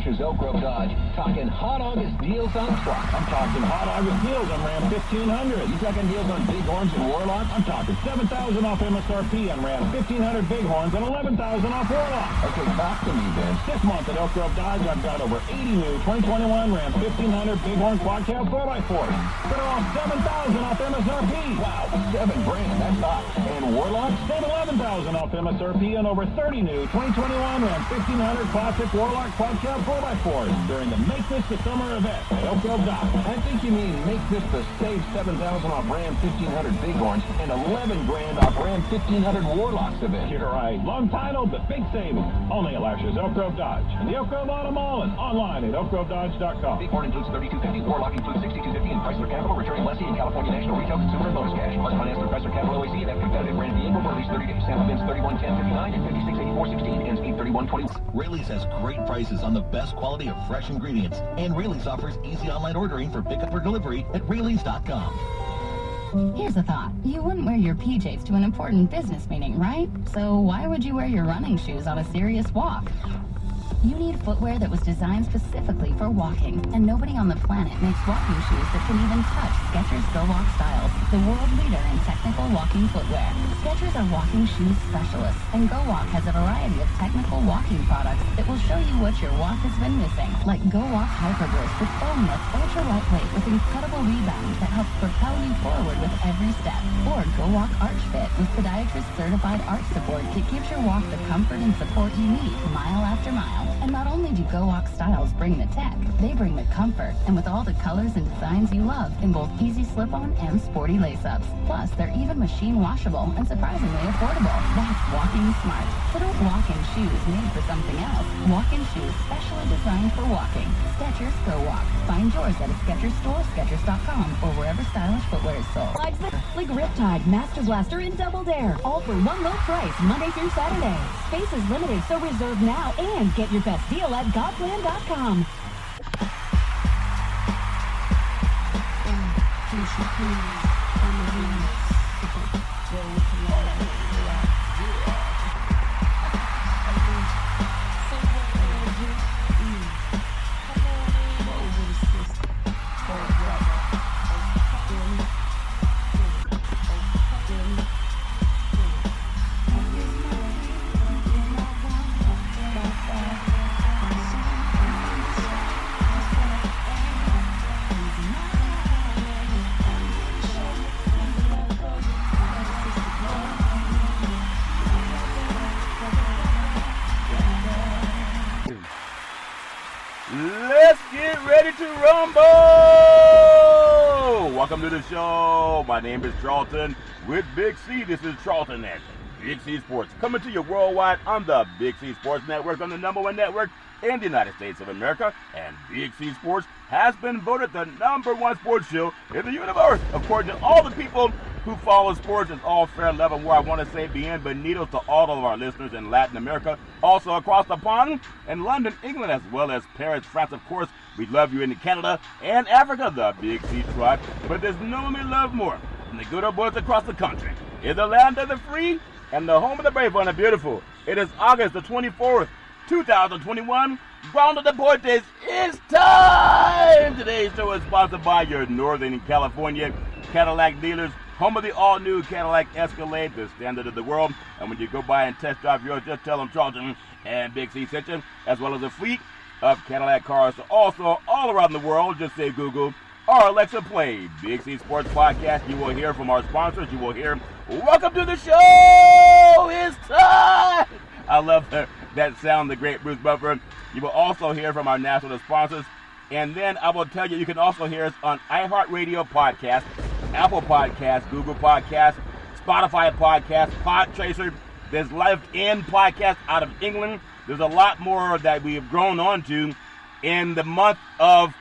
Lasher's Oak Grove Dodge, talking hot August deals on trucks. I'm talking hot August deals on Ram 1500. You talking deals on Bighorns and Warlocks? I'm talking $7,000 off MSRP on Ram 1500 Bighorns and $11,000 off Warlocks. Okay, talk to me, Vince. This month at Oak Grove Dodge, I've got over 80 new 2021 Ram 1500 Bighorn Quad Cab 4x4s that are off $7,000 off MSRP. Wow, $7,000, that's hot. And Warlocks? Save $11,000 off MSRP on over 30 new 2021 Ram 1500 Classic Warlock Quad Cab 4x4s during the Make This the Summer event at Oak Grove Dodge. I think you mean make this the save $7,000 off Ram 1500 Bighorns and $11,000 off Ram 1500 Warlocks event. You're right. Long titled The Big Savings. Only at Lasher's Oak Grove Dodge and the Oak Grove Auto Mall and online at oakgrovedodge.com. Bighorn includes $3,250, Warlock includes $6,250, and Chrysler Capital returning lessee in California National Retail Consumer and Bonus Cash. Must finance through Chrysler Capital OAC and have competitive brand vehicle for at least 30 days. Sample bins 311059 and 568416 ends 83120. Rayleigh's has great prices on the best quality of fresh ingredients, and Rayleigh's offers easy online ordering for pickup or delivery at Rayleigh's.com. Here's a thought. You wouldn't wear your PJs to an important business meeting, right? So why would you wear your running shoes on a serious walk? You need footwear that was designed specifically for walking, and nobody on the planet makes walking shoes that can even touch Skechers Go Walk Styles, the world leader in technical walking footwear. Skechers are walking shoes specialists, and Go Walk has a variety of technical walking products that will show you what your walk has been missing, like Go Walk Hyperburst with foamless, ultra lightweight with incredible rebound that helps propel you forward with every step, or Go Walk Arch Fit with podiatrist certified arch support that gives your walk the comfort and support you need mile after mile. And not only do Go Walk styles bring the tech, they bring the comfort, and with all the colors and designs you love in both easy slip-on and sporty lace-ups. Plus, they're even machine washable and surprisingly affordable. That's walking smart. So don't walk in shoes made for something else. Walk in shoes specially designed for walking. Skechers Go Walk. Find yours at a Skechers store, Skechers.com, or wherever stylish footwear is sold. Like Riptide, Master Blaster, and Double Dare. All for one low price, Monday through Saturday. Space is limited, so reserve now and get your best deal at Godplan.com. Let's get ready to rumble! Welcome to the show. My name is Charlton with Big C. This is Charlton at Big C Sports. Coming to you worldwide on the Big C Sports Network, on the #1 network in the United States of America. And Big C Sports has been voted the #1 sports show in the universe. According to all the people who follow sports, it's all fair level where I want to say bienvenidos to all of our listeners in Latin America, also across the pond in London, England, as well as Paris, France, of course. We love you in Canada and Africa, the Big C tribe. But there's no one we love more than the good old boys across the country. In the land of the free and the home of the brave and the beautiful. It is August the 24th, 2021. Ground of the Deportes, it's time! Today's show is sponsored by your Northern California Cadillac dealers, home of the all-new Cadillac Escalade, the standard of the world. And when you go by and test drive yours, just tell them Charlton and Big C sent you, as well as a fleet of Cadillac cars. Also, all around the world, just say Google or Alexa play Big C Sports Podcast. You will hear from our sponsors. You will hear, welcome to the show! It's time! I love that sound, the great Bruce Buffer. You will also hear from our national sponsors. And then I will tell you, you can also hear us on iHeartRadio Podcast, Apple Podcasts, Google Podcasts, Spotify Podcasts, Podchaser. There's Life In Podcast out of England. There's a lot more that we have grown on to in the month of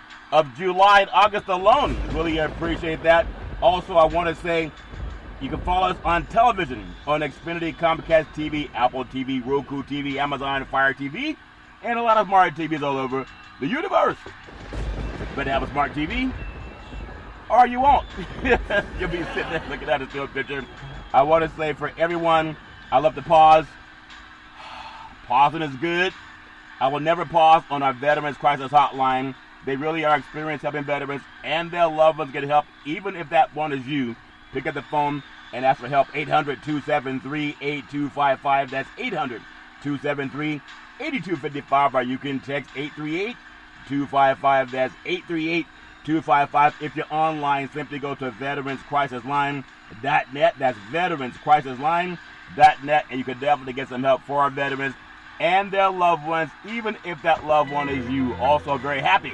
July and August alone. Really appreciate that. Also, I want to say you can follow us on television on Xfinity, Comcast TV, Apple TV, Roku TV, Amazon Fire TV, and a lot of smart TVs all over the universe. Better have a smart TV, or you won't. You'll be sitting there looking at a still picture. I want to say for everyone, I love to pause. Pausing is good. I will never pause on our Veterans Crisis Hotline. They really are experienced helping veterans and their loved ones get help, even if that one is you. Pick up the phone and ask for help. 800-273-8255. That's 800-273-8255. Or you can text 838-255. That's 838-255. If you're online, simply go to veteranscrisisline.net. That's veteranscrisisline.net. And you can definitely get some help for our veterans and their loved ones, even if that loved one is you. Also very happy.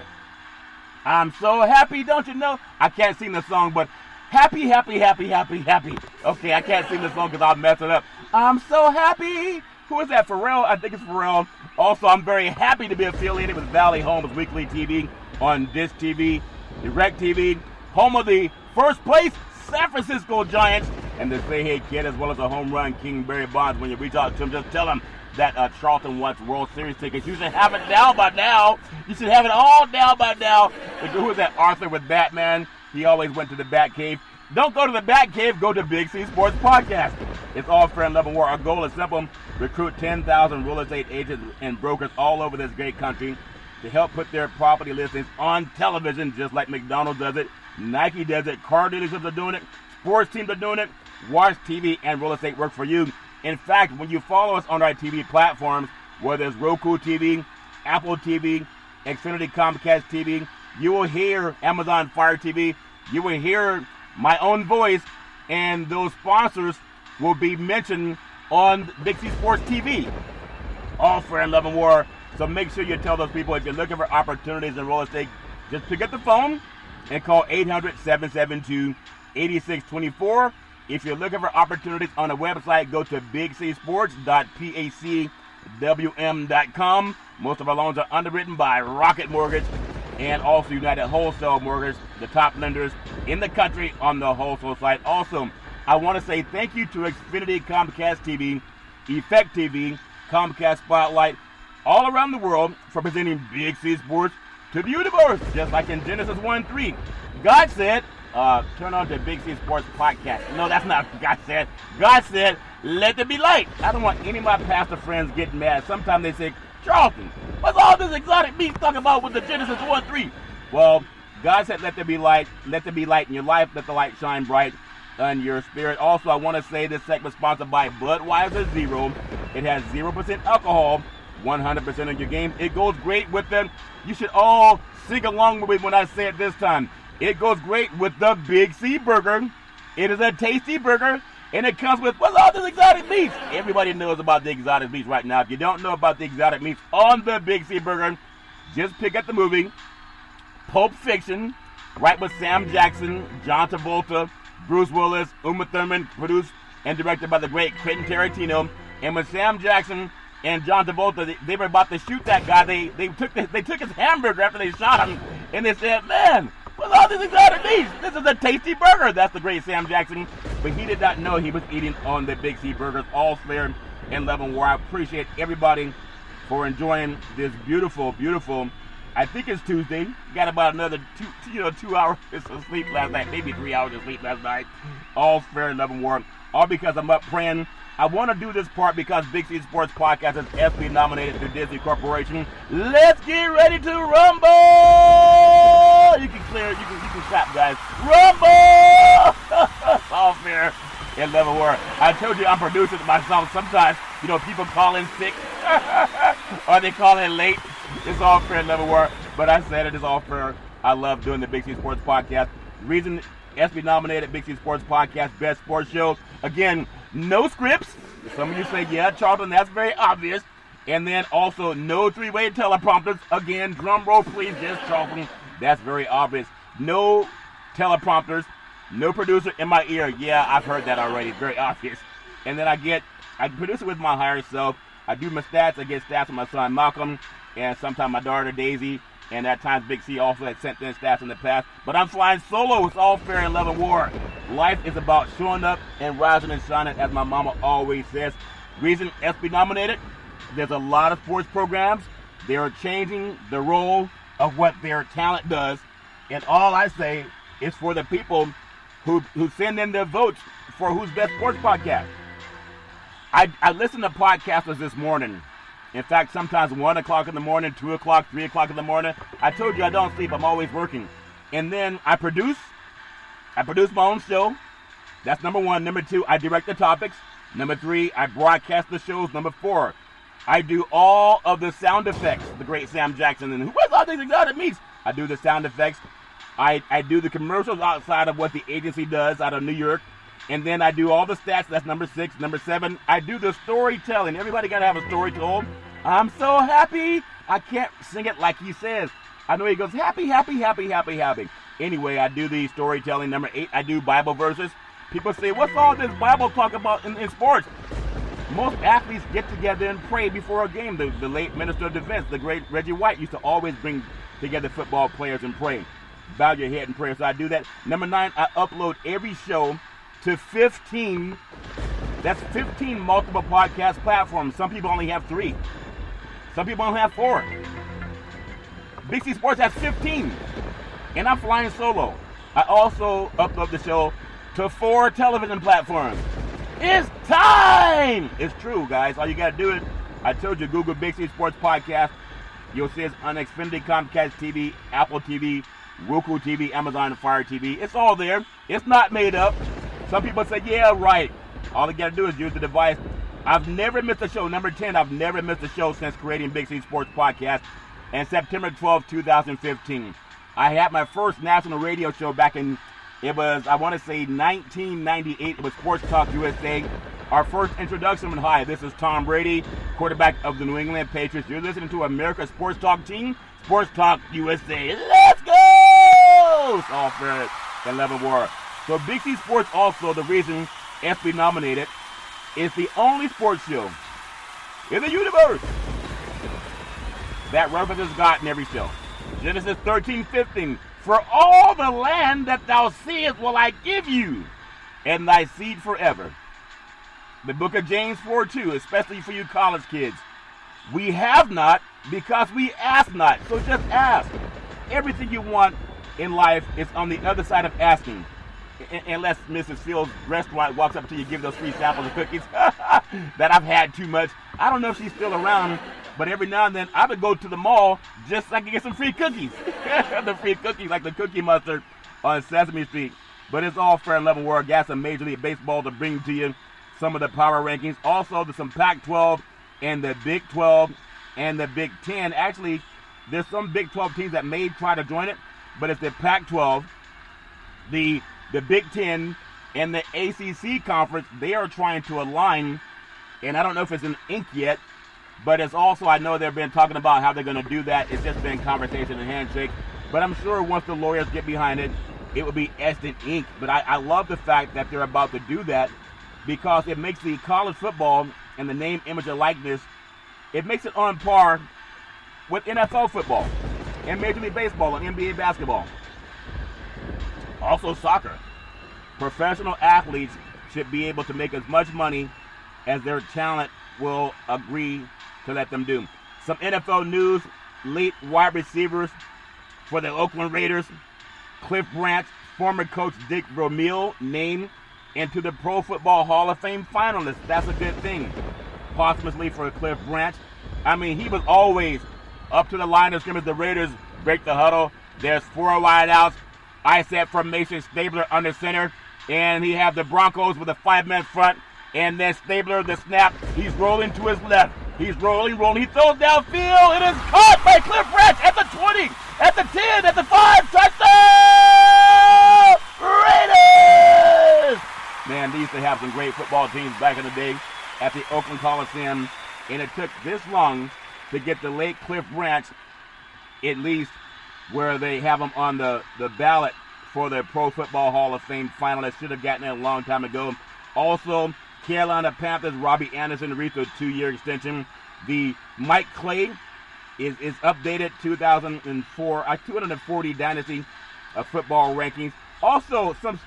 I'm so happy, don't you know? I can't sing the song, but happy, happy, happy, happy, happy. Okay, I can't sing the song because I'll mess it up. I'm so happy. Who is that, Pharrell? I think it's Pharrell. Also, I'm very happy to be affiliated with Valley Homes Weekly TV on Dish TV, Direct TV, home of the first place San Francisco Giants, and the Say Hey Kid, as well as a home run King Barry Bonds. When you reach out to him, just tell him that Charlton wants World Series tickets. You should have it down by now. You should have it all down by now. Who is that, Arthur with Batman? He always went to the Bat Cave. Don't go to the Bat Cave. Go to Big C Sports Podcast. It's all fair and love and war. Our goal is simple. Recruit 10,000 real estate agents and brokers all over this great country to help put their property listings on television, just like McDonald's does it, Nike does it, car dealerships are doing it, sports teams are doing it. Watch TV and real estate work for you. In fact, when you follow us on our TV platforms, whether it's Roku TV, Apple TV, Xfinity Comcast TV, you will hear Amazon Fire TV, you will hear my own voice, and those sponsors will be mentioned on Big C Sports TV. All fair and love and war. So make sure you tell those people, if you're looking for opportunities in real estate, just pick up the phone and call 800-772-8624. If you're looking for opportunities on a website, go to bigcsports.pacwm.com. Most of our loans are underwritten by Rocket Mortgage and also United Wholesale Mortgage, the top lenders in the country on the wholesale side. Also, I want to say thank you to Xfinity Comcast TV, Effect TV, Comcast Spotlight, all around the world for presenting Big C Sports to the universe, just like in Genesis 1:3. God said, turn on to Big C Sports Podcast. No, that's not what God said. God said, let there be light. I don't want any of my pastor friends getting mad. Sometimes they say, Charlton, what's all this exotic meat talking about with the Genesis 1:3? Well, God said, let there be light. Let there be light in your life. Let the light shine bright on your spirit. Also, I want to say this segment is sponsored by Budweiser Zero. It has 0% alcohol, 100% of your games. It goes great with them. You should all sing along with me when I say it this time. It goes great with the Big C Burger. It is a tasty burger, and it comes with, what's all this exotic meats? Everybody knows about the exotic meats right now. If you don't know about the exotic meats on the Big C Burger, just pick up the movie Pulp Fiction, right with Sam Jackson, John Travolta, Bruce Willis, Uma Thurman, produced and directed by the great Quentin Tarantino. And when Sam Jackson and John Travolta, they were about to shoot that guy, they took his hamburger after they shot him, and they said, man, what's all these exotic meats? This is a tasty burger. That's the great Sam Jackson. But he did not know he was eating on the Big C Burgers. All fair and love and war. I appreciate everybody for enjoying this beautiful, beautiful, I think it's Tuesday. Got about another 2 hours of sleep last night. Maybe 3 hours of sleep last night. All fair and love and war. All because I'm up praying. I want to do this part because Big C Sports Podcast is Espn nominated to Disney Corporation. Let's get ready to rumble! You can clap, guys. Rumble! All fair and love and war. I told you I'm producing my song. Sometimes, people call in sick or they call in late. It's all fair and love and war. But I said it is all fair. I love doing the Big C Sports Podcast. Reason Espn nominated Big C Sports Podcast Best Sports Show. Again, no scripts. Some of you say, yeah, Charlton, that's very obvious. And then also no three-way teleprompters. Again, drum roll, please, just Charlton. That's very obvious. No teleprompters. No producer in my ear. Yeah, I've heard that already. It's very obvious. And then I produce it with my higher self. I do my stats. I get stats with my son Malcolm and sometimes my daughter Daisy. And at times Big C also had sent in stats in the past. But I'm flying solo. It's all fair and love and war. Life is about showing up and rising and shining, as my mama always says. Reason Espn nominated, there's a lot of sports programs. They are changing the role of what their talent does. And all I say is for the people who send in their votes for who's best sports podcast. I listened to podcasters this morning, In fact, sometimes 1 o'clock in the morning, 2 o'clock, 3 o'clock in the morning. I told you I don't sleep. I'm always working. And then I produce my own show. That's number 1. Number 2, I direct the topics. Number 3, I broadcast the shows. Number 4, I do all of the sound effects. The great Sam Jackson. And who was all these exotic meats? I do the sound effects. I do the commercials outside of what the agency does out of New York. And then I do all the stats. That's number 6. Number 7, I do the storytelling. Everybody got to have a story told. I'm so happy. I can't sing it like he says. I know he goes, happy, happy, happy, happy, happy. Anyway, I do the storytelling. Number 8, I do Bible verses. People say, what's all this Bible talk about in sports? Most athletes get together and pray before a game. The late minister of defense, the great Reggie White, used to always bring together football players and pray. Bow your head in prayer. So I do that. Number 9, I upload every show to 15. That's 15 multiple podcast platforms. Some people only have 3. Some people only have 4. Big C Sports has 15. And I'm flying solo. I also upload the show to 4 television platforms. It's time! It's true, guys. All you got to do is, I told you, Google Big C Sports Podcast. You'll see it's on Xfinity, Comcast TV, Apple TV, Roku TV, Amazon Fire TV. It's all there. It's not made up. Some people say, yeah, right. All you got to do is use the device. I've never missed a show. Number 10, I've never missed a show since creating Big C Sports Podcast in September 12, 2015. I had my first national radio show back in, it was, I want to say 1998. It was Sports Talk USA. Our first introduction went, hi, this is Tom Brady, quarterback of the New England Patriots. You're listening to America's Sports Talk team, Sports Talk USA. Let's go! It's all fair and level war. So Big C Sports also, the reason Espn nominated, is the only sports show in the universe that references God in every show. Genesis 13:15. For all the land that thou seest will I give you, and thy seed forever. The book of James 4:2, especially for you college kids. We have not because we ask not. So just ask. Everything you want in life is on the other side of asking. Unless Mrs. Fields' restaurant walks up to you and gives those free samples of cookies that I've had too much. I don't know if she's still around, but every now and then I would go to the mall just so I could get some free cookies. The free cookies, like the Cookie Monster on Sesame Street. But it's all fair and level war. Got some Major League Baseball to bring to you some of the power rankings. Also, there's some Pac-12 and the Big 12 and the Big 10. Actually, there's some Big 12 teams that may try to join it, but it's the Pac-12, the Big 10, and the ACC conference. They are trying to align, and I don't know if it's in ink yet, but it's also, I know they've been talking about how they're going to do that. It's just been conversation and handshake. But I'm sure once the lawyers get behind it, it will be etched in ink. But I love the fact that they're about to do that because it makes the college football and the name, image, and likeness, it makes it on par with NFL football and Major League Baseball and NBA basketball. Also soccer. Professional athletes should be able to make as much money as their talent will agree to let them do. Some NFL news, late wide receivers for the Oakland Raiders, Cliff Branch, former coach Dick Vermeil, named into the Pro Football Hall of Fame finalists. That's a good thing. Posthumously for Cliff Branch. I mean, he was always up to the line of scrimmage. The Raiders break the huddle. There's 4 wide outs. I set formation, Stabler under center, and he have the Broncos with a 5-man front, and then Stabler, the snap, he's rolling to his left. He's rolling. He throws downfield. It is caught by Cliff Branch at the 20, at the 10, at the 5. Touchdown! Raiders! Man, they used to have some great football teams back in the day at the Oakland Coliseum, and it took this long to get the late Cliff Branch, at least where they have him on the ballot for the Pro Football Hall of Fame finalists. Should have gotten it a long time ago. Also, Carolina Panthers, Robbie Anderson reached a 2-year extension. The Mike Clay is updated 2004, 240 dynasty football rankings. Also, some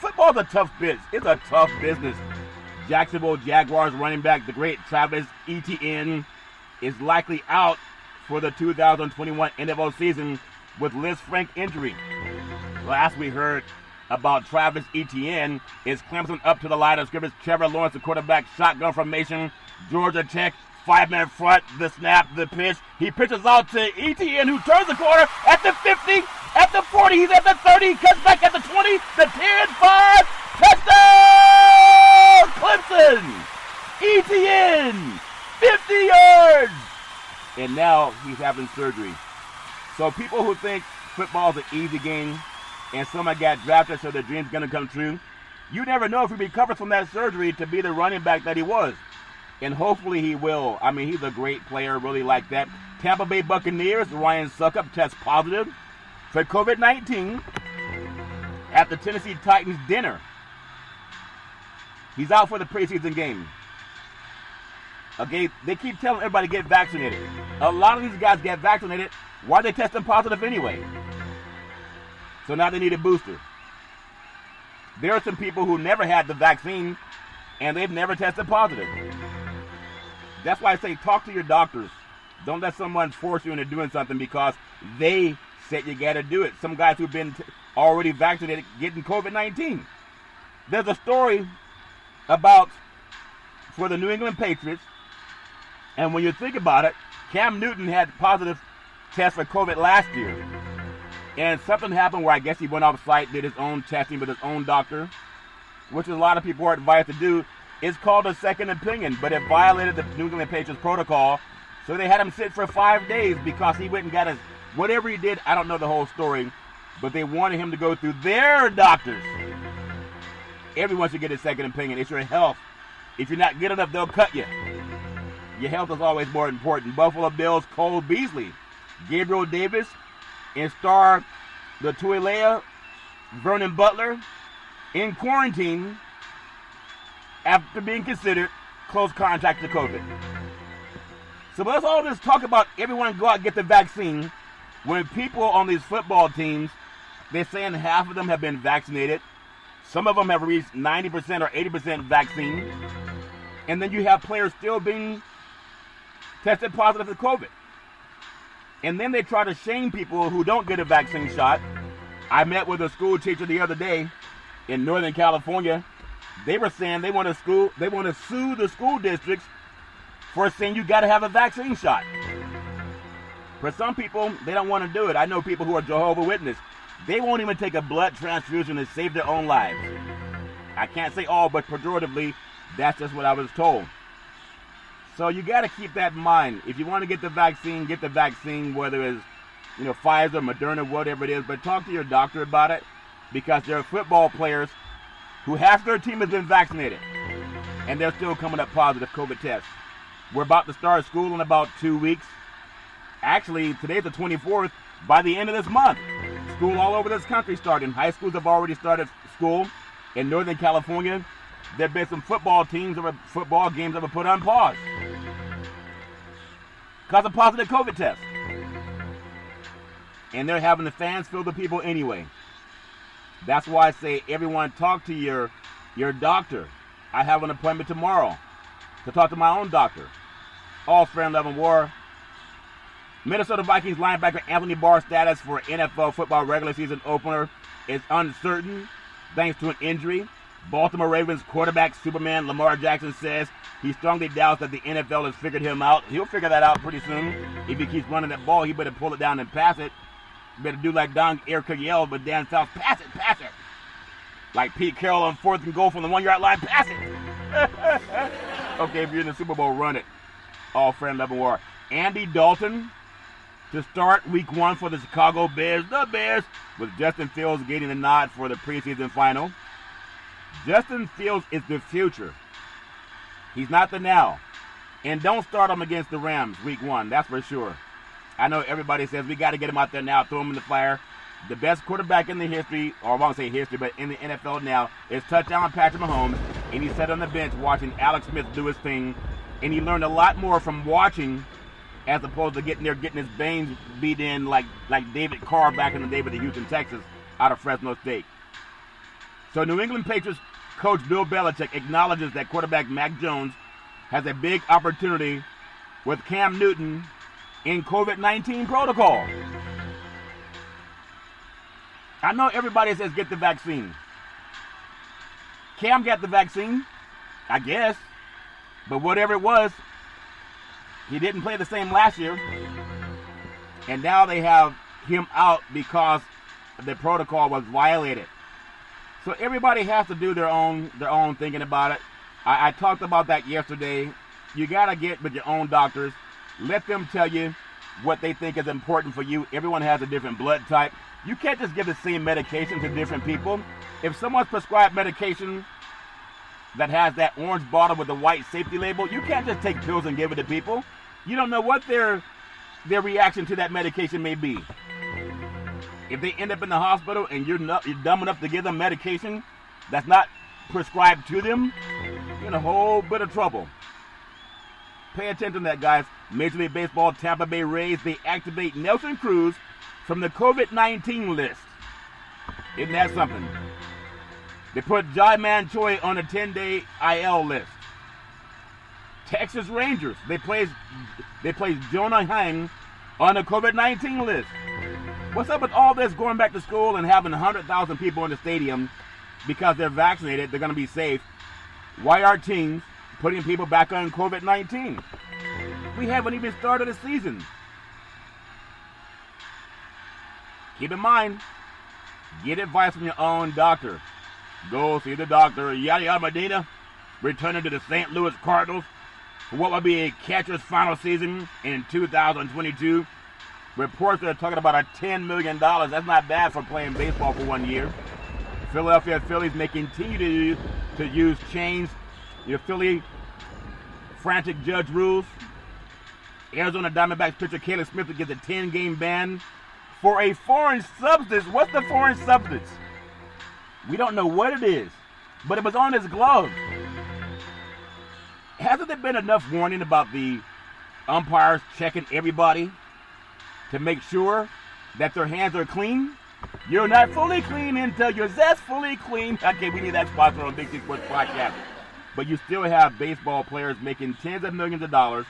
football's a tough business. It's a tough business. Jacksonville Jaguars running back, the great Travis Etienne, is likely out for the 2021 NFL season with Liz Frank injury. Last we heard about Travis Etienne is Clemson up to the line of scrimmage. Trevor Lawrence, the quarterback, shotgun formation. Georgia Tech 5-man front, the snap, the pitch. He pitches out to Etn, who turns the corner at the 50, at the 40, he's at the 30, cuts back at the 20, the 10, 5, touchdown! Clemson! Etn, 50 yards! And now he's having surgery. So people who think football is an easy game and someone got drafted so their dream's going to come true, you never know if he recovers from that surgery to be the running back that he was. And hopefully he will. I mean, he's a great player, really like that. Tampa Bay Buccaneers, Ryan Suckup tests positive for COVID-19 at the Tennessee Titans dinner. He's out for the preseason game. Okay, they keep telling everybody to get vaccinated. A lot of these guys get vaccinated. Why are they testing positive anyway? So now they need a booster. There are some people who never had the vaccine and they've never tested positive. That's why I say talk to your doctors. Don't let someone force you into doing something because they said you got to do it. Some guys who've been already vaccinated getting COVID-19. There's a story about for the New England Patriots, and when you think about it, Cam Newton had positive tests for COVID last year. And something happened where I guess he went off site, did his own testing with his own doctor, which a lot of people are advised to do. It's called a second opinion, but it violated the New England Patriots protocol. So they had him sit for 5 days because he went and got his, whatever he did, I don't know the whole story, but they wanted him to go through their doctors. Everyone should get a second opinion. It's your health. If you're not good enough, they'll cut you. Your health is always more important. Buffalo Bills, Cole Beasley, Gabriel Davis, and star Latuilea, Vernon Butler, in quarantine after being considered close contact to COVID. So let's all just talk about everyone go out and get the vaccine when people on these football teams, they're saying half of them have been vaccinated. Some of them have reached 90% or 80% vaccine. And then you have players still being tested positive for COVID. And then they try to shame people who don't get a vaccine shot. I met with a school teacher the other day in Northern California. They were saying they want to sue the school districts for saying you got to have a vaccine shot. For some people, they don't want to do it. I know people who are Jehovah's Witnesses. They won't even take a blood transfusion to save their own lives. I can't say all, but pejoratively, that's just what I was told. So you got to keep that in mind. If you want to get the vaccine, whether it's Pfizer, Moderna, whatever it is, but talk to your doctor about it, because there are football players who half their team has been vaccinated, and they're still coming up positive COVID tests. We're about to start school in about 2 weeks. Actually, today's the 24th. By the end of this month, school all over this country starting. High schools have already started school. In Northern California, there have been some football games that were put on pause because of positive COVID tests. And they're having the fans fill the people anyway. That's why I say everyone talk to your doctor. I have an appointment tomorrow to talk to my own doctor. All friend, love, and war. Minnesota Vikings linebacker Anthony Barr's status for NFL football regular season opener is uncertain thanks to an injury. Baltimore Ravens quarterback Superman Lamar Jackson says he strongly doubts that the NFL has figured him out. He'll figure that out pretty soon. If he keeps running that ball, he better pull it down and pass it. Better do like Don Eric yelled, but Dan South, pass it. Like Pete Carroll on 4th and goal from the 1-yard line, pass it. Okay, if you're in the Super Bowl, run it. All friend, love, and war. Andy Dalton to start week 1 for the Chicago Bears. The Bears, with Justin Fields getting the nod for the preseason final. Justin Fields is the future. He's not the now. And don't start him against the Rams week 1, that's for sure. I know everybody says we got to get him out there now, throw him in the fire. The best quarterback in the history, or I won't say history, but in the NFL now, is touchdown Patrick Mahomes. And he sat on the bench watching Alex Smith do his thing. And he learned a lot more from watching as opposed to getting his veins beat in like David Carr back in the day with the Houston Texans out of Fresno State. So New England Patriots coach Bill Belichick acknowledges that quarterback Mac Jones has a big opportunity with Cam Newton in COVID-19 protocol. I know everybody says get the vaccine. Cam got the vaccine, I guess. But whatever it was, He didn't play the same last year. And now they have him out because the protocol was violated. So everybody has to do their own thinking about it. I talked about that yesterday. You got to get with your own doctors. Let them tell you what they think is important for you. Everyone has a different blood type. You can't just give the same medication to different people. If someone's prescribed medication that has that orange bottle with the white safety label, you can't just take pills and give it to people. You don't know what their reaction to that medication may be. If they end up in the hospital and you're dumb enough to give them medication that's not prescribed to them, you're in a whole bit of trouble. Pay attention to that, guys. Major League Baseball, Tampa Bay Rays, they activate Nelson Cruz from the COVID-19 list. Isn't that something? They put Jai-Man Choi on a 10-day IL list. Texas Rangers, they placed Jonah Heim on the COVID-19 list. What's up with all this going back to school and having 100,000 people in the stadium because they're vaccinated, they're going to be safe? Why are teams putting people back on COVID-19? We haven't even started a season. Keep in mind, get advice from your own doctor. Go see the doctor. Yaya Medina returning to the St. Louis Cardinals for what will be a catcher's final season in 2022. Reports are talking about a $10 million. That's not bad for playing baseball for 1 year. Philadelphia Phillies may continue to use change your Philly frantic judge rules. Arizona Diamondbacks pitcher Caleb Smith gets a 10-game ban for a foreign substance. What's the foreign substance? We don't know what it is, but it was on his glove. Hasn't there been enough warning about the umpires checking everybody to make sure that their hands are clean? You're not fully clean until you're zestfully clean. Okay, we need that sponsor on Big C Sports Podcast. But you still have baseball players making tens of millions of dollars,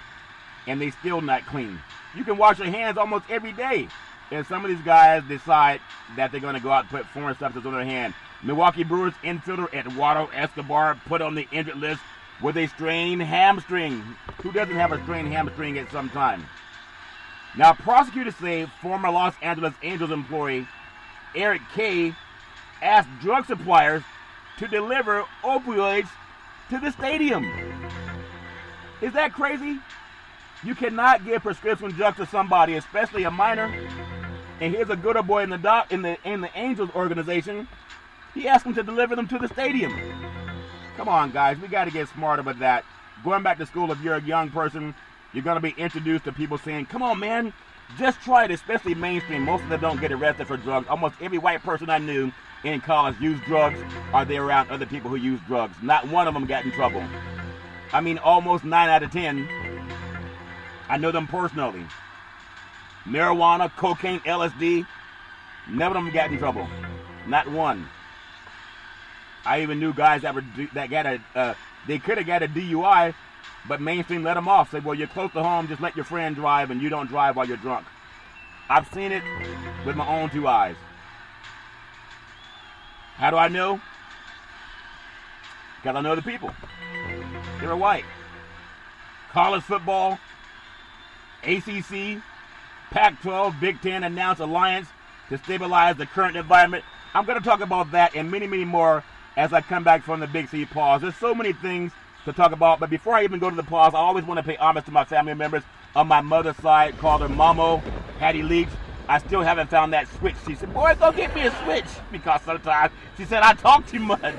and they still not clean. You can wash your hands almost every day. And some of these guys decide that they're going to go out and put foreign substances on their hand. Milwaukee Brewers infielder Eduardo Escobar put on the injured list with a strained hamstring. Who doesn't have a strained hamstring at some time? Now, prosecutors say former Los Angeles Angels employee Eric Kay asked drug suppliers to deliver opioids to the stadium. Is that crazy? You cannot give prescription drugs to somebody, especially a minor. And here's a good old boy in the Angels organization. He asked them to deliver them to the stadium. Come on, guys, we got to get smarter with that. Going back to school, if you're a young person, you're going to be introduced to people saying, come on, man, just try it, especially mainstream. Most of them don't get arrested for drugs. Almost every white person I knew in college used drugs, or they're around other people who use drugs. Not one of them got in trouble. I mean, almost 9 out of 10. I know them personally. Marijuana, cocaine, LSD, none of them got in trouble. Not one. I even knew guys that they could have got a DUI, but mainstream let them off. Say, well, you're close to home, just let your friend drive, and you don't drive while you're drunk. I've seen it with my own 2 eyes. How do I know? Because I know the people. They're white. College football, ACC, Pac-12, Big Ten announced alliance to stabilize the current environment. I'm going to talk about that and many, many more as I come back from the Big C pause. There's so many things to talk about, but before I even go to the pause, I always want to pay homage to my family members. On my mother's side, called her Mamo, Hattie Leach. I still haven't found that switch. She said, boy, go get me a switch. Because sometimes she said, I talk too much.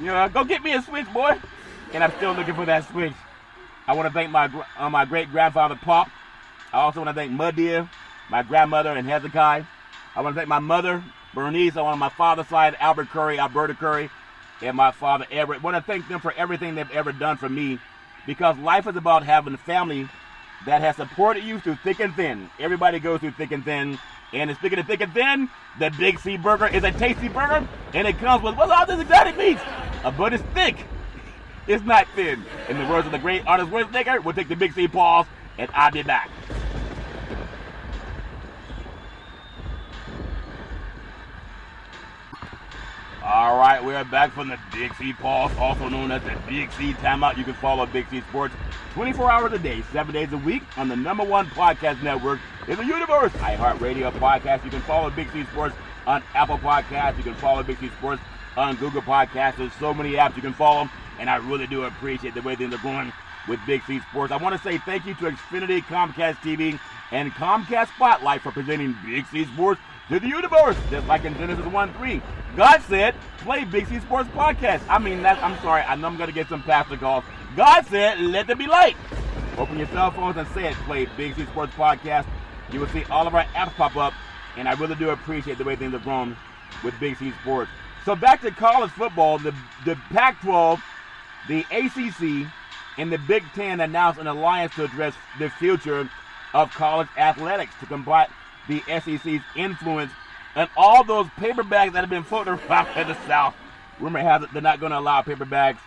Go get me a switch, boy. And I'm still looking for that switch. I want to thank my great-grandfather, Pop. I also want to thank Mudia, my grandmother, and Hezekiah. I want to thank my mother, Bernice, on my father's side, Alberta Curry, and my father, Everett. I want to thank them for everything they've ever done for me, because life is about having a family that has supported you through thick and thin. Everybody goes through thick and thin. And speaking of thick and thin, the Big C burger is a tasty burger, and it comes with, what's all this exotic meats? But it's thick. It's not thin. In the words of the great artist Wordsnaker, we'll take the Big C pause, and I'll be back. All right, we're back from the Big C pause, also known as the Big C timeout. You can follow Big C Sports 24 hours a day, 7 days a week on the #1 podcast network in the universe, iHeartRadio podcast. You can follow Big C Sports on Apple Podcasts. You can follow Big C Sports on Google Podcasts. There's so many apps you can follow, and I really do appreciate the way things are going with Big C Sports. I want to say thank you to Xfinity, Comcast TV, and Comcast Spotlight for presenting Big C Sports to the universe, just like in Genesis 1:3. God said, play Big C Sports Podcast. I'm sorry, I know I'm going to get some pastor calls. God said, let there be light. Open your cell phones and say it, play Big C Sports Podcast. You will see all of our apps pop up, and I really do appreciate the way things have grown with Big C Sports. So back to college football, the Pac-12, the ACC, and the Big Ten announced an alliance to address the future of college athletics to combat the SEC's influence and all those paper bags that have been floating around in the South. Rumor has it they're not going to allow paper bags,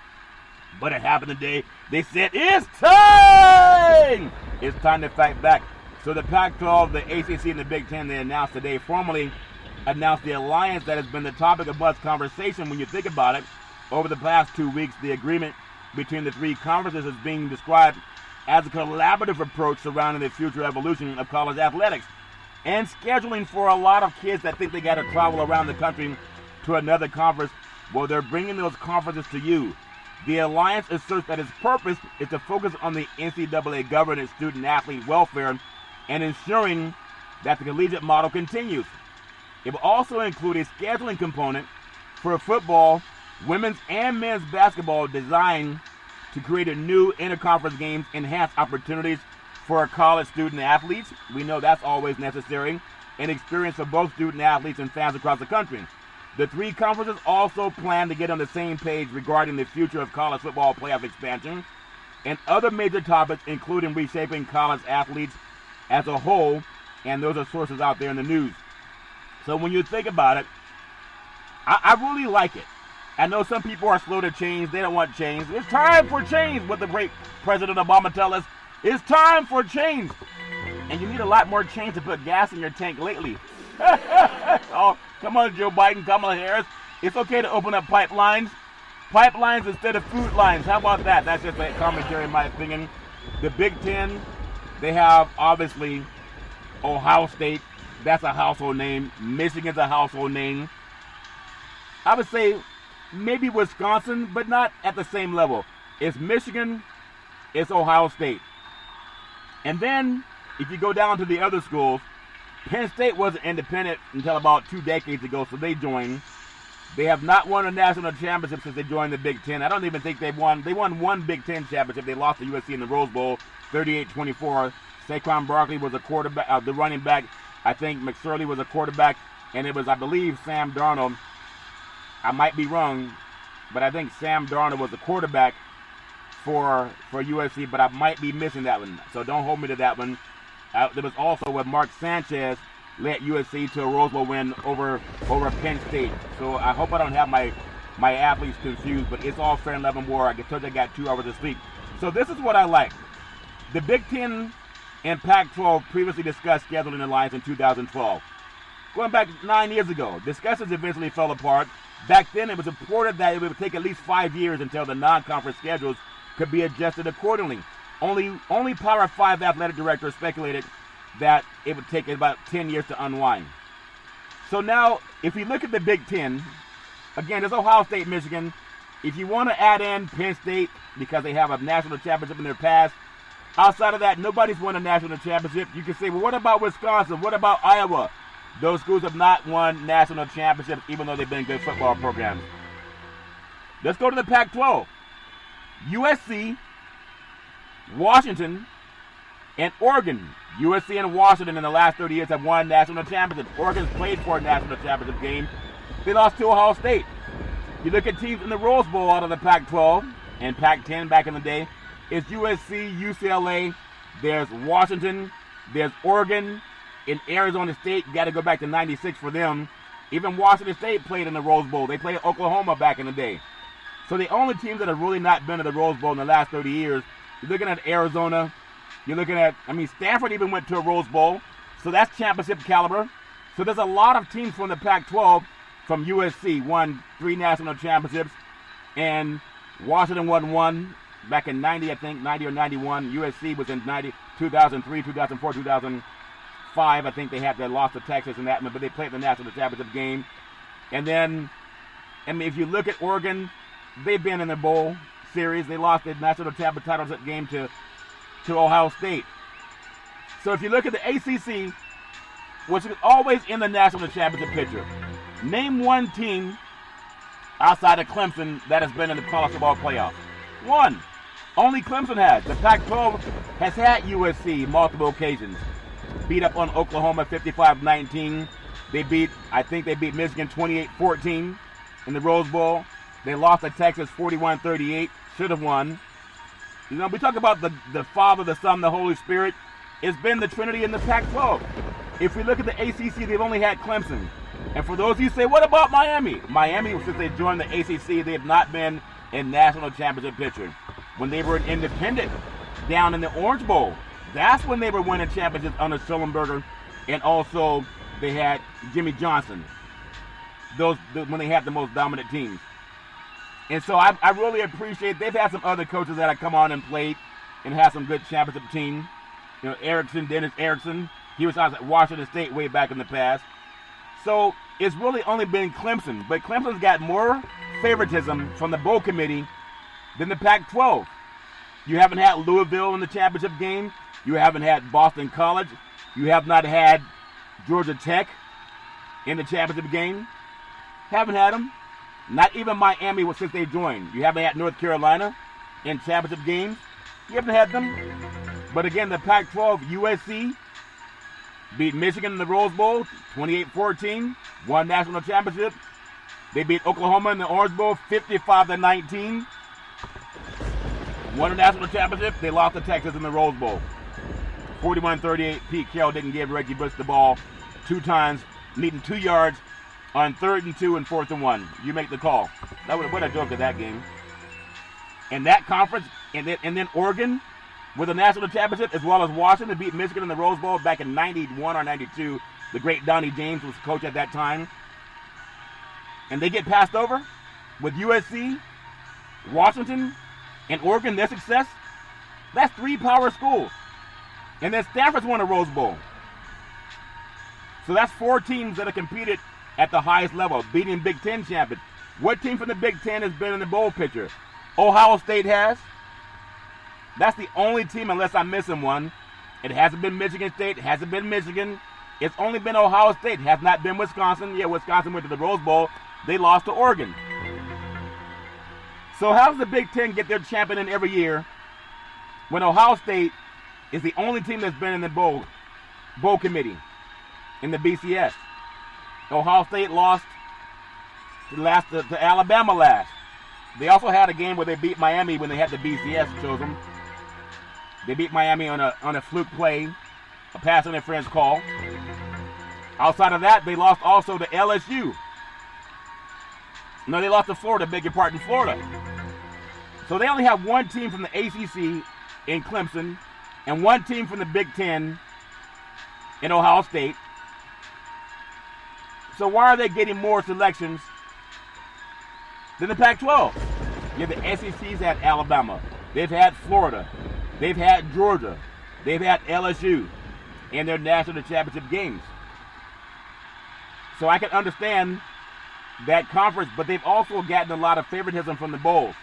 but it happened today. They said, it's time! It's time to fight back. So the Pac-12, the ACC, and the Big Ten, they announced today, formally announced the alliance that has been the topic of much conversation when you think about it. Over the past 2 weeks, the agreement between the three conferences is being described as a collaborative approach surrounding the future evolution of college athletics and scheduling for a lot of kids that think they got to travel around the country to another conference. Well, they're bringing those conferences to you. The alliance asserts that its purpose is to focus on the NCAA governance, student-athlete welfare, and ensuring that the collegiate model continues. It will also include a scheduling component for football, women's and men's basketball designed to create a new interconference games, enhance opportunities for college student athletes. We know that's always necessary, and experience for both student athletes and fans across the country. The three conferences also plan to get on the same page regarding the future of college football playoff expansion and other major topics, including reshaping college athletes as a whole, and those are sources out there in the news. So when you think about it, I really like it. I know some people are slow to change. They don't want change. It's time for change, what the great President Obama tells us. It's time for change. And you need a lot more change to put gas in your tank lately. Oh, come on, Joe Biden, Kamala Harris. It's okay to open up pipelines. Pipelines instead of food lines. How about that? That's just a commentary in my opinion. The Big Ten, they have obviously Ohio State. That's a household name. Michigan's a household name. I would say maybe Wisconsin, but not at the same level. It's Michigan, it's Ohio State. And then, if you go down to the other schools, Penn State wasn't independent until about 2 decades ago, so they joined. They have not won a national championship since they joined the Big Ten. I don't even think they've won. They won one Big Ten championship. They lost to USC in the Rose Bowl, 38-24. Saquon Barkley was a quarterback, the running back. I think McSorley was a quarterback, and it was, I believe, Sam Darnold. I might be wrong, but I think Sam Darnold was the quarterback for USC, but I might be missing that one. So don't hold me to that one. There was also when Mark Sanchez led USC to a Rose Bowl win over Penn State. So I hope I don't have my athletes confused, but it's all fair and level war. I told you I got 2 hours of sleep. So this is what I like. The Big Ten and Pac-12 previously discussed scheduling alliance in 2012. Going back 9 years ago, discussions eventually fell apart. Back then, it was reported that it would take at least 5 years until the non-conference schedules could be adjusted accordingly. Only Power 5 athletic directors speculated that it would take about 10 years to unwind. So now, if you look at the Big Ten, again, there's Ohio State, Michigan. If you want to add in Penn State, because they have a national championship in their past, outside of that, nobody's won a national championship. You can say, well, what about Wisconsin? What about Iowa? Those schools have not won national championships, even though they've been good football programs. Let's go to the Pac-12. USC, Washington, and Oregon. USC and Washington in the last 30 years have won national championships. Oregon's played for a national championship game. They lost to Ohio State. You look at teams in the Rose Bowl out of the Pac-12 and Pac-10 back in the day. It's USC, UCLA, there's Washington, there's Oregon. In Arizona State, you got to go back to 96 for them. Even Washington State played in the Rose Bowl. They played Oklahoma back in the day. So the only teams that have really not been to the Rose Bowl in the last 30 years, you're looking at Arizona. You're looking at, Stanford even went to a Rose Bowl. So that's championship caliber. So there's a lot of teams from the Pac-12, from USC, won 3 national championships. And Washington won 1. back in 90, I think, 90 or 91. USC was in 90, 2003, 2004, 2005. I think they lost to Texas in that one, but they played the national championship game. And then, I mean, if you look at Oregon, they've been in the bowl series. They lost the national championship game to Ohio State. So if you look at the ACC, which is always in the national championship picture, name one team outside of Clemson that has been in the college football playoff. One. Only Clemson has. The Pac-12 has had USC multiple occasions. Beat up on Oklahoma 55-19. I think they beat Michigan 28-14 in the Rose Bowl. They lost to Texas 41-38. Should have won. You know, we talk about the Father, the Son, the Holy Spirit. It's been the Trinity in the Pac-12. If we look at the ACC, they've only had Clemson. And for those of you who say, what about Miami? Miami, since they joined the ACC, they have not been in national championship picture. When they were an independent down in the Orange Bowl, that's when they were winning championships under Schellenberger, and also they had Jimmy Johnson. When they had the most dominant teams. And so I really appreciate, they've had some other coaches that have come on and played and had some good championship teams. You know, Dennis Erickson, he was out at Washington State way back in the past. So it's really only been Clemson, but Clemson's got more favoritism from the bowl committee than the Pac-12. You haven't had Louisville in the championship game. You haven't had Boston College. You have not had Georgia Tech in the championship game. Haven't had them. Not even Miami since they joined. You haven't had North Carolina in championship games. You haven't had them. But again, the Pac-12, USC beat Michigan in the Rose Bowl 28-14, won national championship. They beat Oklahoma in the Orange Bowl 55-19. Won a national championship. They lost to Texas in the Rose Bowl 41-38. Pete Carroll didn't give Reggie Bush the ball 2 times, needing 2 yards on 3rd and 2 and 4th and 1. You make the call. What a joke of that game. And that conference, and then Oregon with a national championship, as well as Washington beat Michigan in the Rose Bowl back in 91 or 92. The great Donnie James was coach at that time. And they get passed over with USC, Washington, and Oregon, their success. That's 3 power schools. And then Stanford's won a Rose Bowl. So that's 4 teams that have competed at the highest level, beating Big Ten champions. What team from the Big Ten has been in the bowl picture? Ohio State has. That's the only team, unless I'm missing one. It hasn't been Michigan State. It hasn't been Michigan. It's only been Ohio State. It has not been Wisconsin. Yeah, Wisconsin went to the Rose Bowl. They lost to Oregon. So how does the Big Ten get their champion in every year when Ohio State is the only team that's been in the bowl committee in the BCS? Ohio State lost to Alabama last. They also had a game where they beat Miami when they had the BCS chose them. They beat Miami on a fluke play, a pass interference call. Outside of that, they lost also to LSU. No, they lost to Florida, beg your pardon, Florida. So they only have 1 team from the ACC in Clemson and 1 team from the Big Ten in Ohio State. So why are they getting more selections than the Pac-12? Yeah, the SEC's had Alabama. They've had Florida. They've had Georgia. They've had LSU in their national championship games. So I can understand that conference, but they've also gotten a lot of favoritism from the bowls.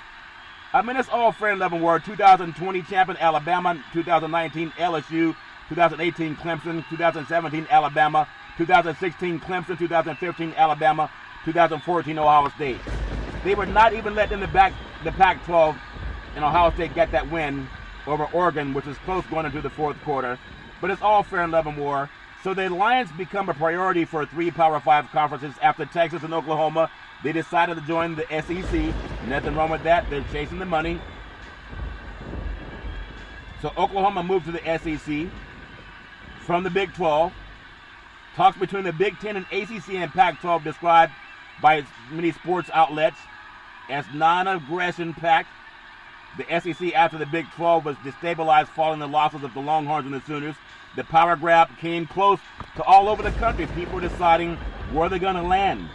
I mean, it's all fair and level war. 2020 champion Alabama, 2019 LSU, 2018 Clemson, 2017 Alabama, 2016 Clemson, 2015 Alabama, 2014 Ohio State. They were not even let in the Pac-12, and Ohio State got that win over Oregon, which was close going into the 4th quarter. But it's all fair and level war. So the Lions become a priority for 3 Power 5 conferences after Texas and Oklahoma. They decided to join the SEC. Nothing wrong with that. They're chasing the money. So Oklahoma moved to the SEC from the Big 12. Talks between the Big 10 and ACC and Pac-12 described by many sports outlets as non-aggression pact. The SEC after the Big 12 was destabilized following the losses of the Longhorns and the Sooners. The power grab came close to all over the country. People were deciding where they're going to land.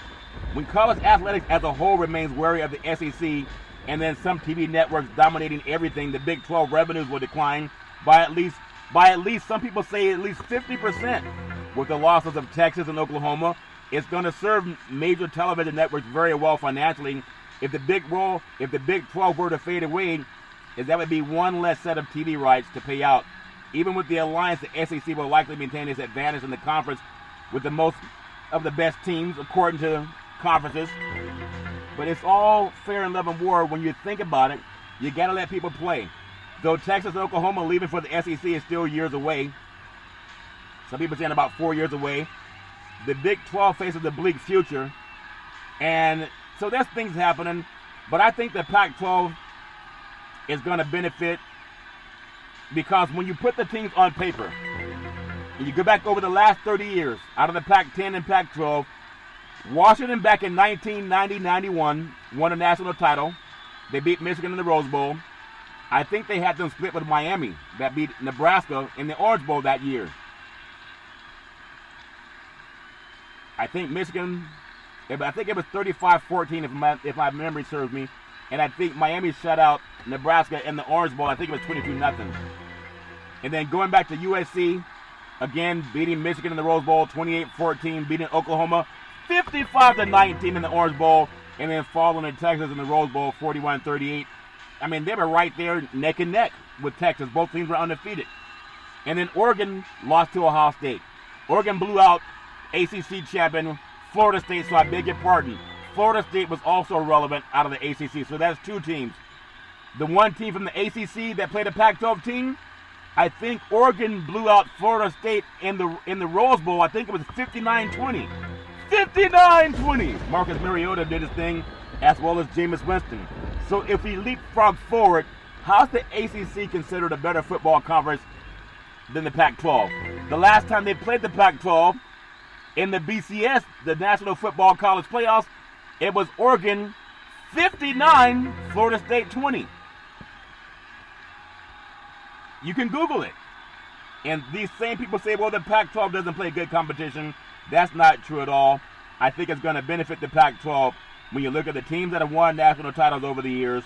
When college athletics as a whole remains wary of the SEC and then some TV networks dominating everything, the Big 12 revenues will decline by at least some people say at least 50%. With the losses of Texas and Oklahoma, it's going to serve major television networks very well financially. If the Big 12 were to fade away, that would be one less set of TV rights to pay out. Even with the alliance, the SEC will likely maintain its advantage in the conference with the most of the best teams, according to conferences. But it's all fair in love and war. When you think about it, you got to let people play. Though Texas and Oklahoma leaving for the SEC is still years away, some people saying about 4 years away, the Big 12 faces a bleak future. And so there's things happening. But I think the Pac-12 is going to benefit because when you put the teams on paper, and you go back over the last 30 years, out of the Pac-10 and Pac-12, Washington back in 1990-91 won a national title. They beat Michigan in the Rose Bowl. I think they had them split with Miami that beat Nebraska in the Orange Bowl that year. I think Michigan, I think it was 35-14 if my memory serves me. And I think Miami shut out Nebraska in the Orange Bowl. I think it was 22-0. And then going back to USC, again, beating Michigan in the Rose Bowl, 28-14, beating Oklahoma, 55-19 in the Orange Bowl, and then falling to Texas in the Rose Bowl, 41-38. I mean, they were right there neck and neck with Texas. Both teams were undefeated. And then Oregon lost to Ohio State. Oregon blew out ACC champion Florida State, so I beg your pardon. Florida State was also relevant out of the ACC, so that's two teams. The one team from the ACC that played a Pac-12 team, I think Oregon blew out Florida State in the Rose Bowl. I think it was 59-20. 59-20! Marcus Mariota did his thing, as well as Jameis Winston. So if we leapfrog forward, how's the ACC considered a better football conference than the Pac-12? The last time they played the Pac-12 in the BCS, the National Football College Playoffs, it was Oregon 59, Florida State 20. You can Google it. And these same people say, well, the Pac-12 doesn't play good competition. That's not true at all. I think it's going to benefit the Pac-12 when you look at the teams that have won national titles over the years.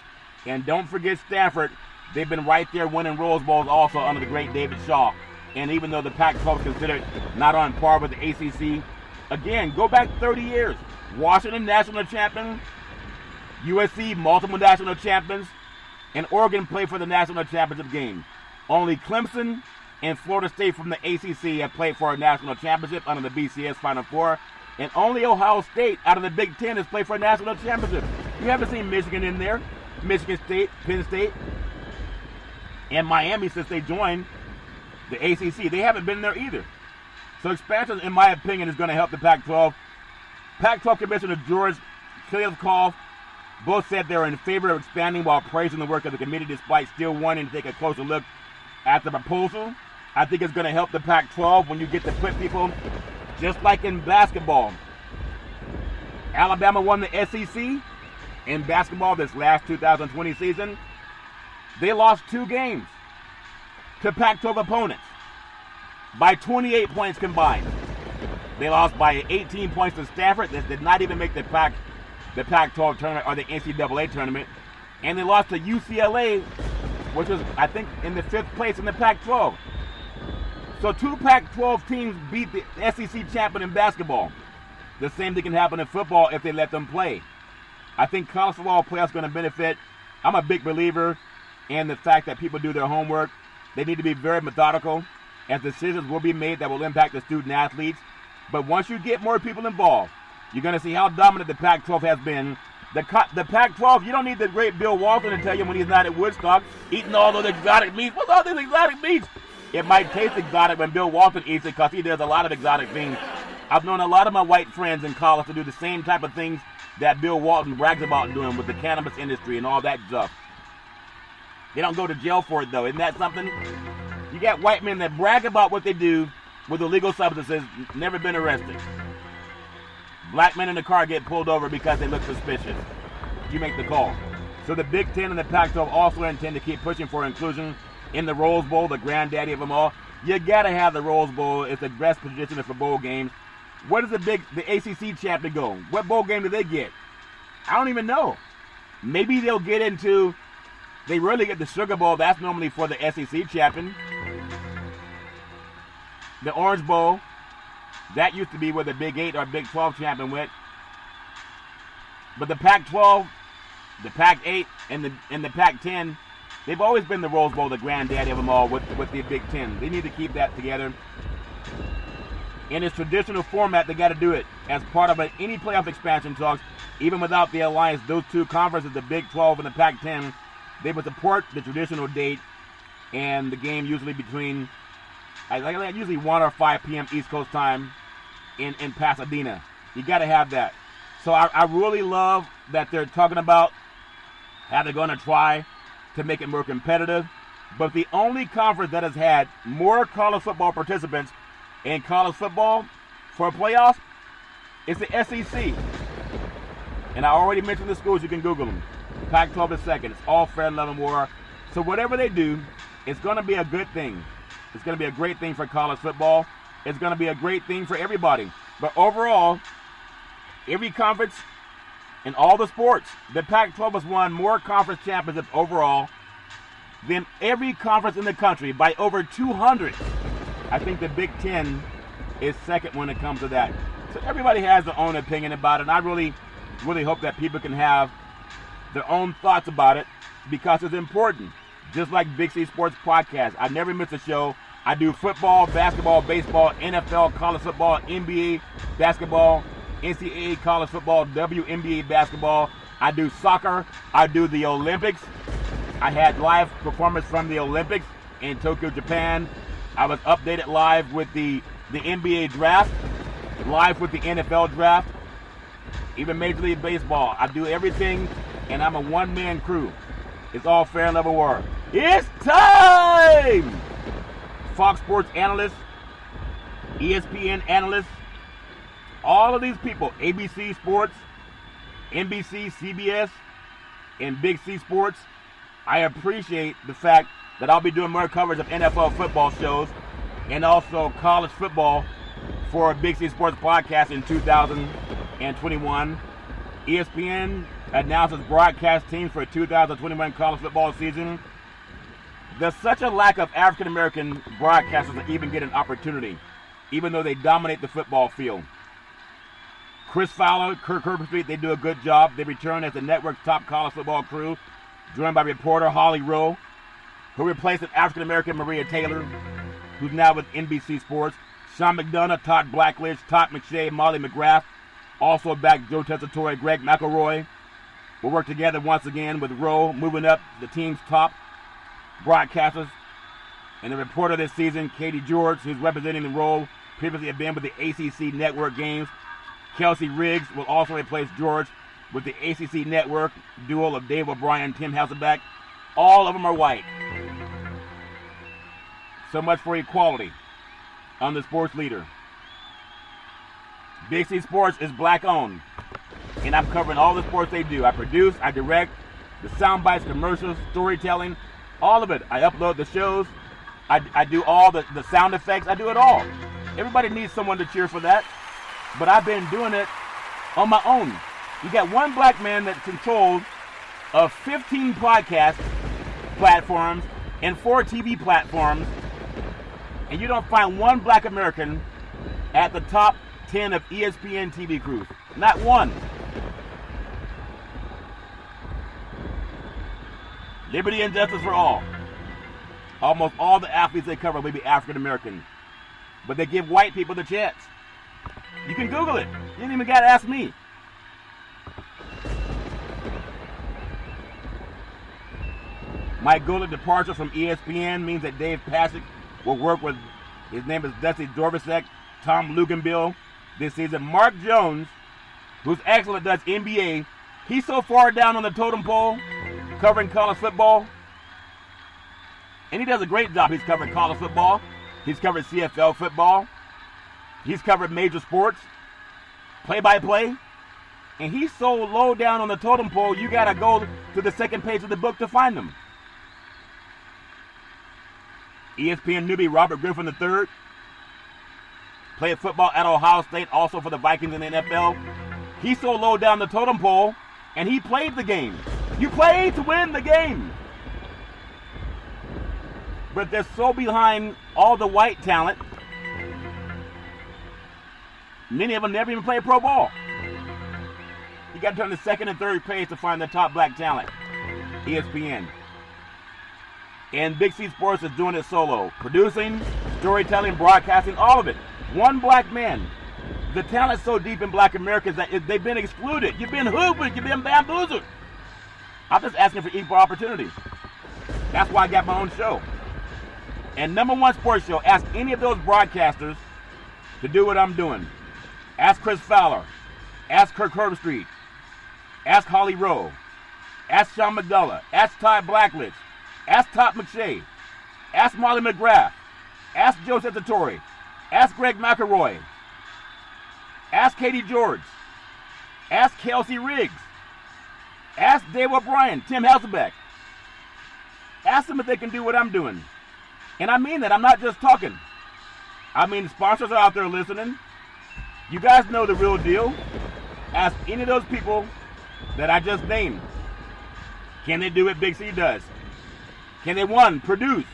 And don't forget Stanford. They've been right there winning Rose Bowls also under the great David Shaw. And even though the Pac-12 is considered not on par with the ACC, again, go back 30 years. Washington, national champion. USC, multiple national champions. And Oregon played for the national championship game. Only Clemson and Florida State from the ACC have played for a national championship under the BCS Final Four. And only Ohio State out of the Big Ten has played for a national championship. You haven't seen Michigan in there. Michigan State, Penn State, and Miami since they joined the ACC. They haven't been there either. So expansion, in my opinion, is going to help the Pac-12. Pac-12 Commissioner George Kliavkoff both said they're in favor of expanding while praising the work of the committee despite still wanting to take a closer look at the proposal. I think it's going to help the Pac-12 when you get to put people, just like in basketball. Alabama won the SEC in basketball this last 2020 season. They lost 2 games to Pac-12 opponents by 28 points combined. They lost by 18 points to Stanford. That did not even make the Pac-12 tournament or the NCAA tournament. And they lost to UCLA, which was, I think, in the 5th place in the Pac-12. So 2 Pac-12 teams beat the SEC champion in basketball. The same thing can happen in football if they let them play. I think college football playoffs going to benefit. I'm a big believer in the fact that people do their homework. They need to be very methodical, as decisions will be made that will impact the student athletes. But once you get more people involved, you're going to see how dominant the Pac-12 has been. The Pac-12, you don't need the great Bill Walton to tell you when he's not at Woodstock eating all those exotic meats. What's all these exotic meats? It might taste exotic when Bill Walton eats it because he does a lot of exotic things. I've known a lot of my white friends in college to do the same type of things that Bill Walton brags about doing with the cannabis industry and all that stuff. They don't go to jail for it, though. Isn't that something? You got white men that brag about what they do with illegal substances, never been arrested. Black men in the car get pulled over because they look suspicious. You make the call. So the Big Ten and the Pac-12 also intend to keep pushing for inclusion in the Rose Bowl, the granddaddy of them all. You got to have the Rose Bowl. It's the best position for bowl games. Where does the ACC champion go? What bowl game do they get? I don't even know. Maybe they'll get into, they really get the Sugar Bowl. That's normally for the SEC champion. The Orange Bowl, that used to be where the Big 8 or Big 12 champion went. But the Pac-12, the Pac-8, and the Pac-10, they've always been the Rose Bowl, the granddaddy of them all with the Big 10. They need to keep that together. In its traditional format, they got to do it as part of any playoff expansion talks. Even without the alliance, those two conferences, the Big 12 and the Pac-10, they would support the traditional date and the game usually between, usually 1 or 5 p.m. East Coast time in Pasadena. You got to have that. So I really love that they're talking about how they're going to try to make it more competitive. But the only conference that has had more college football participants in college football for playoffs is the SEC. And I already mentioned the schools. You can Google them. Pac-12 is second. It's all fair and love and war. So whatever they do, it's going to be a good thing. It's going to be a great thing for college football. It's going to be a great thing for everybody. But overall, every conference in all the sports, the Pac-12 has won more conference championships overall than every conference in the country by over 200. I think the Big 10 is second when it comes to that. So everybody has their own opinion about it, and I really hope that people can have their own thoughts about it because it's important. Just like Big C Sports Podcast, I never miss a show. I do football, basketball, baseball, NFL, college football, NBA, basketball, NCAA college football, WNBA basketball. I do soccer. I do the Olympics. I had live performance from the Olympics in Tokyo, Japan. I was updated live with the NBA draft, live with the NFL draft, even Major League Baseball. I do everything, and I'm a one-man crew. It's all fair and level war. It's time! Fox Sports analysts, ESPN analysts, all of these people, ABC Sports, NBC, CBS, and Big C Sports, I appreciate the fact that I'll be doing more coverage of NFL football shows and also college football for Big C Sports Podcast in 2021. ESPN announces broadcast teams for 2021 college football season. There's such a lack of African-American broadcasters that even get an opportunity, even though they dominate the football field. Chris Fowler, Kirk Herbstreit, they do a good job. They return as the network's top college football crew, joined by reporter Holly Rowe, who replaced an African-American Maria Taylor, who's now with NBC Sports. Sean McDonough, Todd Blackledge, Todd McShay, Molly McGrath, also back Joe Tessitore, Greg McElroy, will work together once again with Rowe, moving up the team's top broadcasters. And the reporter this season, Katie George, who's representing the role, previously had been with the ACC Network games. Kelsey Riggs will also replace George with the ACC Network duo of Dave O'Brien, Tim Hasselbeck. All of them are white. So much for equality. I'm the sports leader. Big C Sports is black owned, and I'm covering all the sports they do. I produce, I direct, the sound bites, commercials, storytelling, all of it. I upload the shows. I do all the sound effects. I do it all. Everybody needs someone to cheer for that, but I've been doing it on my own. You got one black man that controls of 15 podcast platforms and 4 TV platforms, and you don't find one black American at the top 10 of ESPN TV crews. Not one. Liberty and justice for all. Almost all the athletes they cover will be African American, but they give white people the chance. You can Google it. You ain't even got to ask me. Mike Gould's departure from ESPN means that Dave Paschik will work with, his name is Dusty Dorvisek, Tom Luganbill this season. Mark Jones, who's excellent, does NBA. He's so far down on the totem pole covering college football, and he does a great job. He's covered college football. He's covered CFL football. He's covered major sports, play-by-play. And he's so low down on the totem pole, you got to go to the second page of the book to find him. ESPN newbie Robert Griffin III played football at Ohio State, also for the Vikings in the NFL. He's so low down the totem pole, and he played the game. You play to win the game. But they're so behind all the white talent. Many of them never even play pro ball. You got to turn to second and third page to find the top black talent. ESPN. And Big C Sports is doing it solo. Producing, storytelling, broadcasting, all of it. One black man. The talent's so deep in black Americans that they've been excluded. You've been hoodwinked. You've been bamboozled. I'm just asking for equal opportunity. That's why I got my own show. And number one sports show, ask any of those broadcasters to do what I'm doing. Ask Chris Fowler. Ask Kirk Herbstreit. Ask Holly Rowe. Ask Sean McDullough. Ask Todd Blackledge. Ask Todd McShay. Ask Molly McGrath. Ask Joe Sentatori. Ask Greg McElroy. Ask Katie George. Ask Kelsey Riggs. Ask Dave O'Brien, Tim Hasselbeck. Ask them if they can do what I'm doing. And I mean that. I'm not just talking. I mean, the sponsors are out there listening. You guys know the real deal. Ask any of those people that I just named. Can they do what Big C does? Can they, one, produce?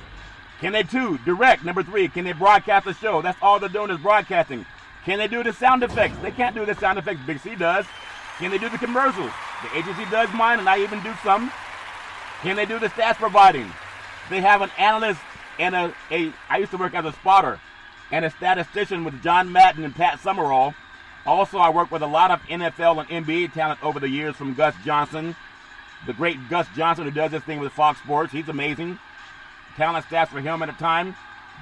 Can they, two, direct? Number three, can they broadcast the show? That's all they're doing is broadcasting. Can they do the sound effects? They can't do the sound effects Big C does. Can they do the commercials? The agency does mine, and I even do some. Can they do the stats providing? They have an analyst and I used to work as a spotter and a statistician with John Madden and Pat Summerall. Also, I work with a lot of NFL and NBA talent over the years, from Gus Johnson, the great Gus Johnson, who does this thing with Fox Sports. He's amazing. Talent stats for him at a time,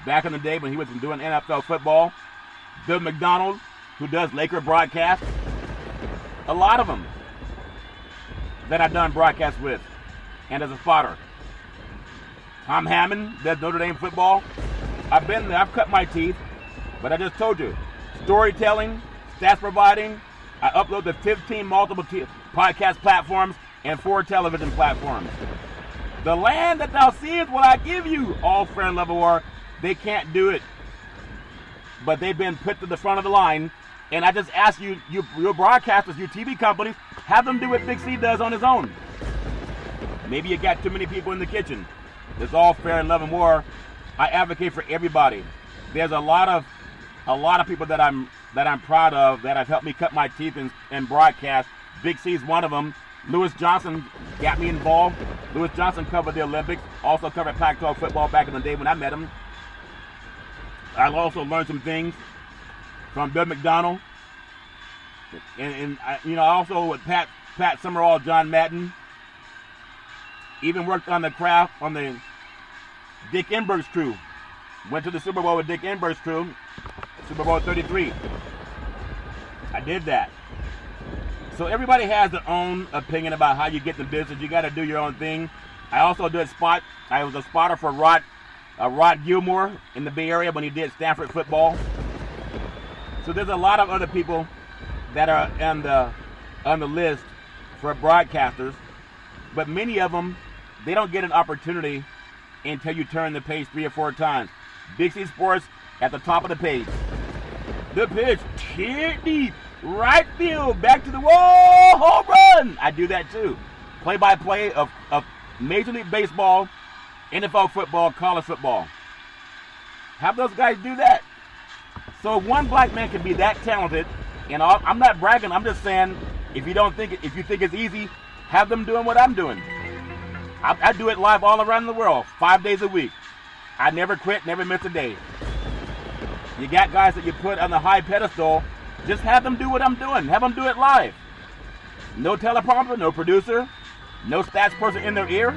back in the day when he was doing NFL football. Bill McDonald, who does Laker broadcasts. A lot of them that I've done broadcasts with and as a spotter. Tom Hammond does Notre Dame football. I've been there. I've cut my teeth. But I just told you, storytelling, stats providing. I upload to 15 multiple podcast platforms and 4 television platforms. The land that thou seest will I give you. All fair and level are. They can't do it. But they've been put to the front of the line. And I just ask you, your broadcasters, your TV companies, have them do what Big C does on his own. Maybe you got too many people in the kitchen. It's all fair and love and war. I advocate for everybody. There's a lot of people that I'm proud of that have helped me cut my teeth and broadcast. Big C's one of them. Lewis Johnson got me involved. Lewis Johnson covered the Olympics. Also covered Pac-12 football back in the day when I met him. I also learned some things from Bill McDonald. And I also with Pat Summerall, John Madden. Even worked on the craft on the Dick Enberg's crew. Went to the Super Bowl with Dick Enberg's crew, Super Bowl 33. I did that. So everybody has their own opinion about how you get the business. You got to do your own thing. I also did I was a spotter for Rod Gilmore in the Bay Area when he did Stanford football. So there's a lot of other people that are on the list for broadcasters, but many of them, they don't get an opportunity until you turn the page 3 or 4 times. Big C Sports at the top of the page. The pitch, hit deep, right field, back to the wall, home run. I do that too. Play-by-play of Major League Baseball, NFL football, college football. Have those guys do that. So one black man can be that talented, and I'm not bragging. I'm just saying, if you think it's easy, have them doing what I'm doing. I do it live all around the world, 5 days a week. I never quit, never miss a day. You got guys that you put on the high pedestal, just have them do what I'm doing. Have them do it live. No teleprompter, no producer, no stats person in their ear.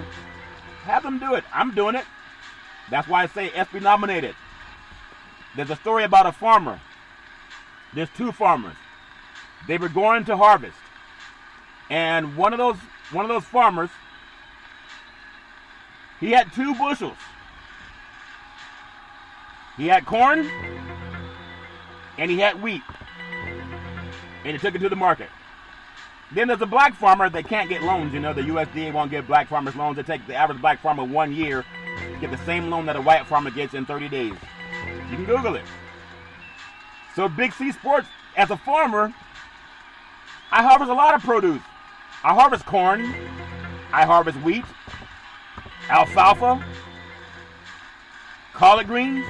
Have them do it. I'm doing it. That's why I say Espn nominated. There's a story about a farmer. There's 2 farmers. They were going to harvest. And one of those farmers, he had 2 bushels. He had corn and he had wheat. And he took it to the market. Then there's a black farmer that can't get loans. The USDA won't give black farmers loans. They take the average black farmer 1 year to get the same loan that a white farmer gets in 30 days. You can Google it. So Big C Sports, as a farmer, I harvest a lot of produce. I harvest corn. I harvest wheat, alfalfa, collard greens,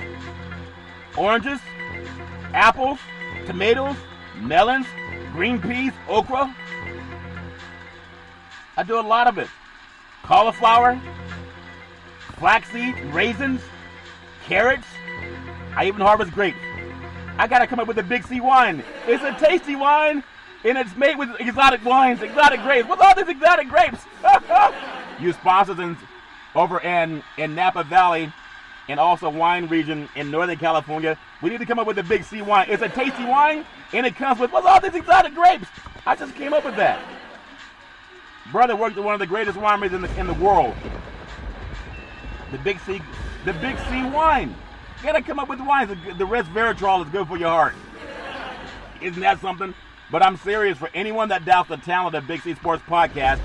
oranges, apples, tomatoes, melons, green peas, okra. I do a lot of it. Cauliflower, flaxseed, raisins, carrots. I even harvest grapes. I gotta come up with a Big C wine. It's a tasty wine, and it's made with exotic wines, exotic grapes. What's all these exotic grapes? You sponsors over in Napa Valley and also wine region in Northern California. We need to come up with a Big C wine. It's a tasty wine, and it comes with, what's all these exotic grapes? I just came up with that. Brother worked at one of the greatest wineries in the world. The Big C wine. You gotta come up with wines. The resveratrol is good for your heart. Isn't that something? But I'm serious. For anyone that doubts the talent of Big C Sports Podcast,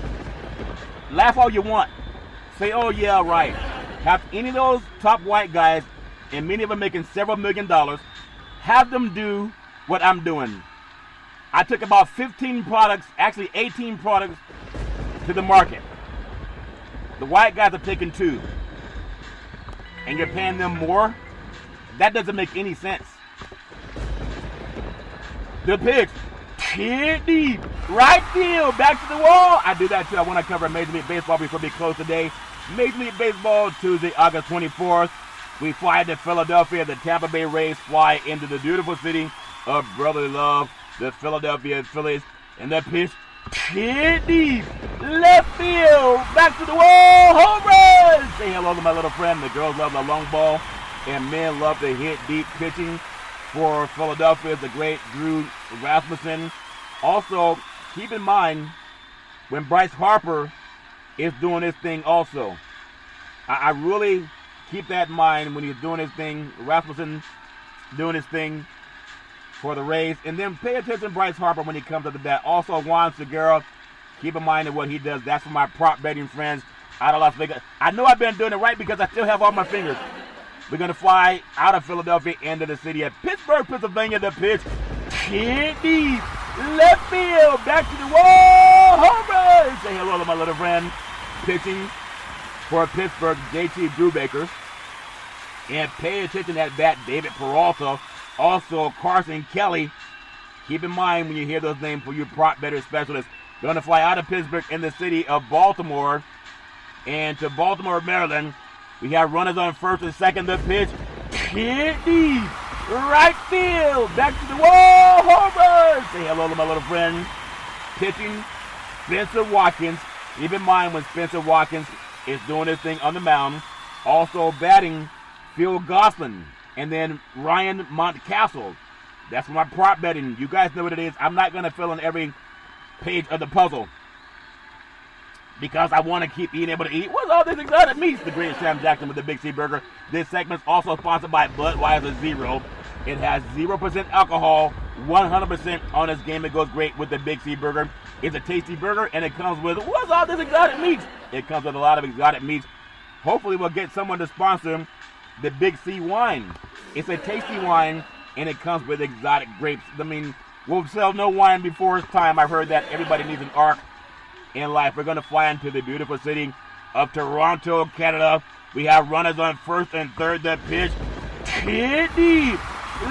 laugh all you want. Say, oh yeah, right. Have any of those top white guys, and many of them making several $1 million, have them do what I'm doing. I took about 15 products, actually 18 products, to the market. The white guys are taking 2. And you're paying them more? That doesn't make any sense. The pitch. Hit deep. Right field. Back to the wall. I do that too. I want to cover Major League Baseball before we close today. Major League Baseball, Tuesday, August 24th. We fly to Philadelphia. The Tampa Bay Rays fly into the beautiful city of brotherly love. The Philadelphia Phillies. And the pitch. Hit deep. Left field. Back to the wall. Home run. Say hello to my little friend. The girls love the long ball, and men love the hit deep pitching. For Philadelphia, the great Drew Rasmussen. Also, keep in mind when Bryce Harper is doing his thing also. I really keep that in mind when he's doing his thing. Rasmussen doing his thing for the Rays. And then pay attention to Bryce Harper when he comes to the bat. Also, Juan Segura, keep in mind of what he does. That's for my prop betting friends out of Las Vegas. I know I've been doing it right because I still have all my fingers. We're going to fly out of Philadelphia into the city of Pittsburgh, Pennsylvania. The pitch. Hit deep. Left field. Back to the wall. Home run. Say hello to my little friend. Pitching for Pittsburgh, JT Brubaker. And pay attention to that bat, David Peralta. Also, Carson Kelly. Keep in mind when you hear those names for your prop better specialists. We're going to fly out of Pittsburgh in the city of Baltimore. And to Baltimore, Maryland. We have runners on first and second. The pitch. Hit deep. Right field. Back to the wall. Home run. Say hello to my little friend. Pitching, Spencer Watkins. Keep in mind when Spencer Watkins is doing his thing on the mound. Also batting, Phil Gosselin. And then Ryan Mountcastle. That's for my prop betting. You guys know what it is. I'm not going to fill in every page of the puzzle, because I want to keep being able to eat. What's all this exotic meats? The great Sam Jackson with the Big C Burger. This segment is also sponsored by Budweiser Zero. It has 0% alcohol, 100% on this game. It goes great with the Big C Burger. It's a tasty burger, and it comes with, what's all this exotic meats? It comes with a lot of exotic meats. Hopefully we'll get someone to sponsor the Big C wine. It's a tasty wine, and it comes with exotic grapes. I mean, we'll sell no wine before it's time. I've heard that everybody needs an arc in life. We're going to fly into the beautiful city of Toronto, Canada. We have runners on first and third. The pitch. Hit deep.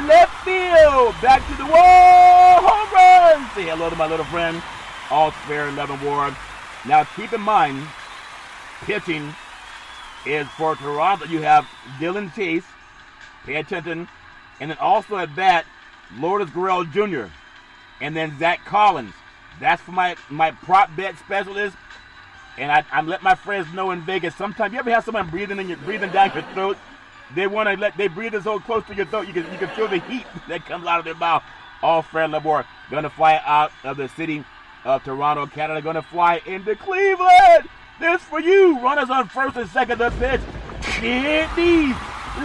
Left field. Back to the wall. Home run. Say hello to my little friend. All spare 11 Ward. Now keep in mind, pitching is for Toronto. You have Dylan Chase. Pay attention. And then also at bat, Lourdes Gurriel Jr. And then Zach Collins. That's for my prop bet specialist. And I let my friends know in Vegas. Sometimes you ever have someone breathing down your throat? They breathe so close to your throat you can feel the heat that comes out of their mouth. All Fred Labor gonna fly out of the city of Toronto, Canada. Gonna fly into Cleveland. This for you. Runners on first and second. The pitch. Hit deep.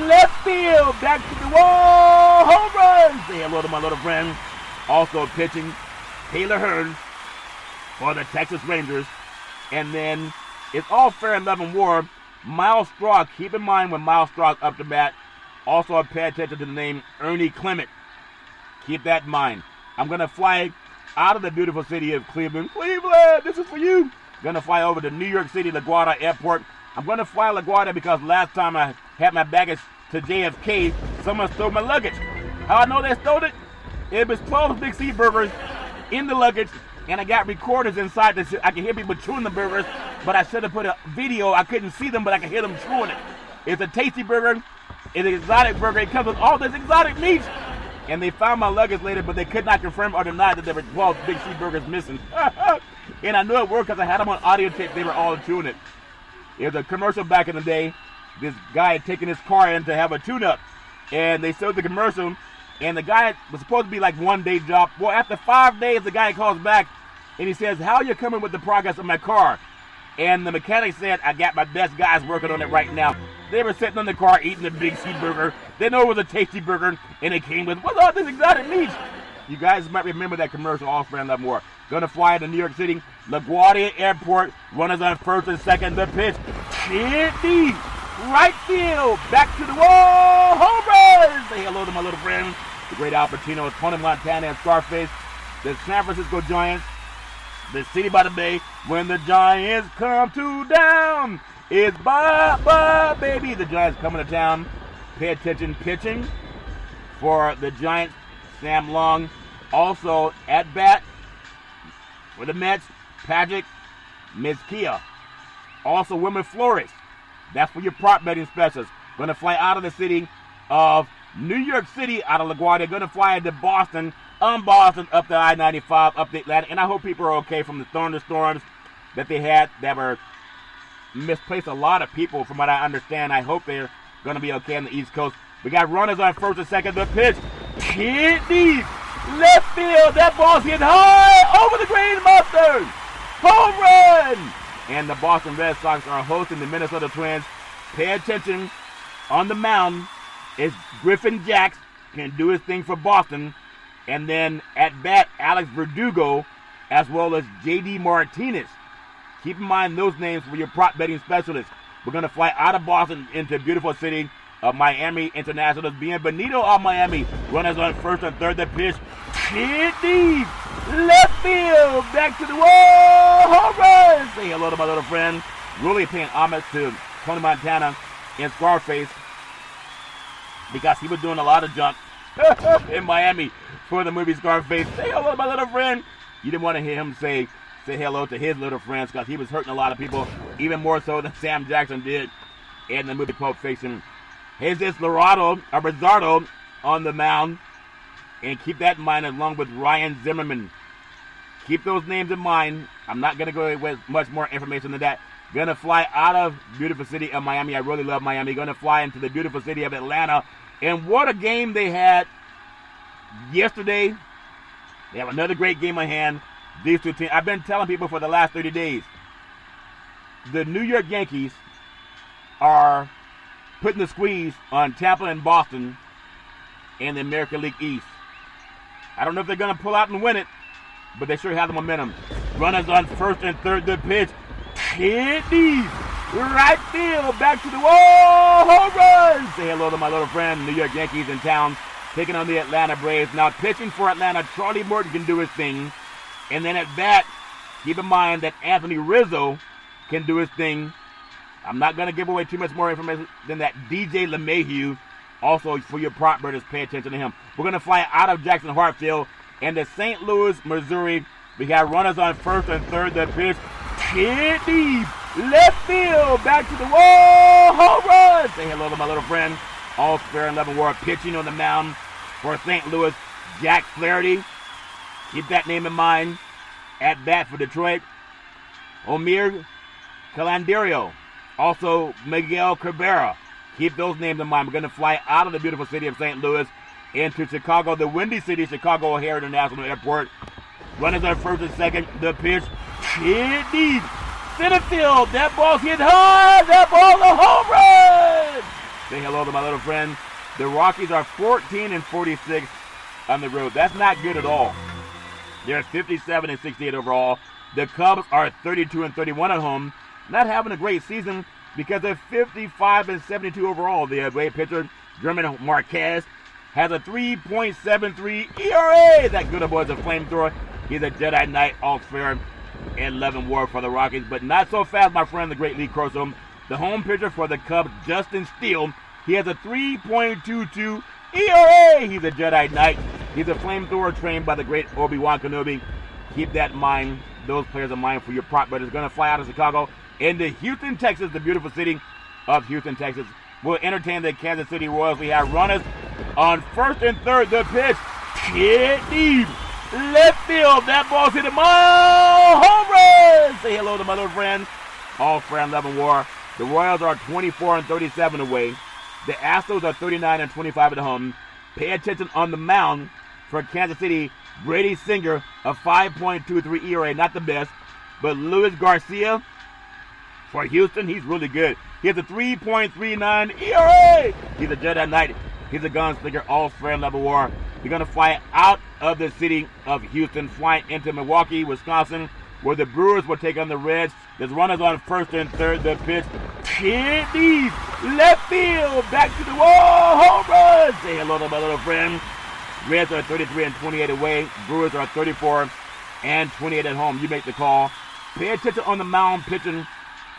Left field. Back to the wall. Home run. Say hello to my little friend. Also pitching, Taylor Hearns for the Texas Rangers. And then it's all fair and level war. Miles Straw. Keep in mind when Miles Straw's up to bat. Also pay attention to the name Ernie Clement. Keep that in mind. I'm going to fly out of the beautiful city of Cleveland. Cleveland, this is for you. Going to fly over to New York City, LaGuardia Airport. I'm going to fly LaGuardia because last time I had my baggage to JFK, someone stole my luggage. How I know they stole it? It was 12 Big C burgers in the luggage, and I got recorders inside. I can hear people chewing the burgers, but I should have put a video. I couldn't see them, but I could hear them chewing it. It's a tasty burger. It's an exotic burger. It comes with all this exotic meat. And they found my luggage later, but they could not confirm or deny that there were 12 Big C burgers missing. And I knew it worked because I had them on audio tape. They were all chewing it. It was a commercial back in the day. This guy had taken his car in to have a tune-up. And they showed the commercial. And the guy was supposed to be like one-day job. Well, after 5 days, the guy calls back. And he says, how are you coming with the progress of my car? And the mechanic said, I got my best guys working on it right now. They were sitting in the car eating the Big C burger. They know it was a tasty burger, and it came with, what's all this exotic meat? You guys might remember that commercial, all friend love more. Gonna fly to New York City, LaGuardia Airport, runners on first and second, the pitch. Hit deep, right field, back to the wall, home run! Say hello to my little friend, the great Al Pacino, Tony Montana, and Scarface, the San Francisco Giants, the city by the bay, when the Giants come to down. It's bye-bye, baby. The Giants coming to town. Pay attention, pitching for the Giants, Sam Long. Also at bat for the Mets, Patrick Mezquia. Also Wilmer Flores. That's for your prop betting specials. Going to fly out of the city of New York City, out of LaGuardia. Going to fly into Boston, up to I-95, up the Atlantic. And I hope people are okay from the thunderstorms that they had that were misplaced a lot of people, from what I understand. I hope they're going to be okay on the East Coast. We got runners on first and second. The pitch, hit deep, left field. That ball's hit high over the Green Monsters. Home run! And the Boston Red Sox are hosting the Minnesota Twins. Pay attention. On the mound is Griffin Jax, can do his thing for Boston. And then at bat, Alex Verdugo, as well as J.D. Martinez. Keep in mind those names for your prop betting specialists. We're going to fly out of Boston into beautiful city of Miami International. Bienvenido a Miami. Runners on first and third. The pitch, hit deep, left field, back to the wall, home run. Say hello to my little friend. Really paying homage to Tony Montana and Scarface, because he was doing a lot of junk in Miami for the movie Scarface. Say hello to my little friend. You didn't want to hear him say hello to his little friends, because he was hurting a lot of people, even more so than Sam Jackson did in the movie Pulp Fiction. Jesus Luzardo on the mound, and keep that in mind, along with Ryan Zimmerman. Keep those names in mind. I'm not going to go with much more information than that. Going to fly out of beautiful city of Miami. I really love Miami. Going to fly into the beautiful city of Atlanta. And what a game they had yesterday. They have another great game on hand. These two teams, I've been telling people for the last 30 days, the New York Yankees are putting the squeeze on Tampa and Boston in the American League East. I don't know if they're going to pull out and win it, but they sure have the momentum. Runners on first and third. The pitch, hit deep, right field, back to the wall, home run. Say hello to my little friend, New York Yankees in town, taking on the Atlanta Braves. Now pitching for Atlanta, Charlie Morton can do his thing. And then at bat, keep in mind that Anthony Rizzo can do his thing. I'm not going to give away too much more information than that. DJ LeMahieu, also for your prop bettors, pay attention to him. We're going to fly out of Jackson Hartfield and to St. Louis, Missouri. We got runners on first and third. The pitch, hit deep, left field, back to the wall, home run. Say hello to my little friend, all fair and level war, pitching on the mound for St. Louis, Jack Flaherty. Keep that name in mind. At bat for Detroit, Omir Calendario. Also Miguel Cabrera. Keep those names in mind. We're going to fly out of the beautiful city of St. Louis into Chicago, the windy city, Chicago O'Hare International Airport. Runners on first and second. The pitch, hit deep, center field. That ball's hit high. That ball's a home run. Say hello to my little friend. The Rockies are 14-46 on the road. That's not good at all. They're 57-68 overall. The Cubs are 32-31 at home. Not having a great season because they're 55-72 overall. The away pitcher, German Marquez, has a 3.73 ERA. That good boy is a flamethrower. He's a Jedi Knight, all fair. 11 WAR for the Rockies, but not so fast, my friend, the great Lee Corso. The home pitcher for the Cubs, Justin Steele, he has a 3.22 ERA. He's a Jedi Knight. He's a flamethrower trained by the great Obi-Wan Kenobi. Keep that in mind, those players in mind for your prop bet. Is going to fly out of Chicago into Houston, Texas, the beautiful city of Houston, Texas. Will entertain the Kansas City Royals. We have runners on first and third. The pitch, hit deep, left field. That ball's hit a mile. Home run. Say hello to my little friend. All friend 11 WAR. The Royals are 24-37 away. The Astros are 39-25 at home. Pay attention on the mound for Kansas City. Brady Singer, a 5.23 ERA, not the best, but Luis Garcia for Houston, he's really good. He has a 3.39 ERA. He's a Jedi Knight. He's a gunslinger, all friend level war. He's going to fly out of the city of Houston, flying into Milwaukee, Wisconsin, where the Brewers will take on the Reds. There's runners on first and third. The pitch, hit deep, left field, back to the wall, home run. Say hello to my little friend. Reds are 33-28 away. Brewers are 34-28 at home. You make the call. Pay attention on the mound pitching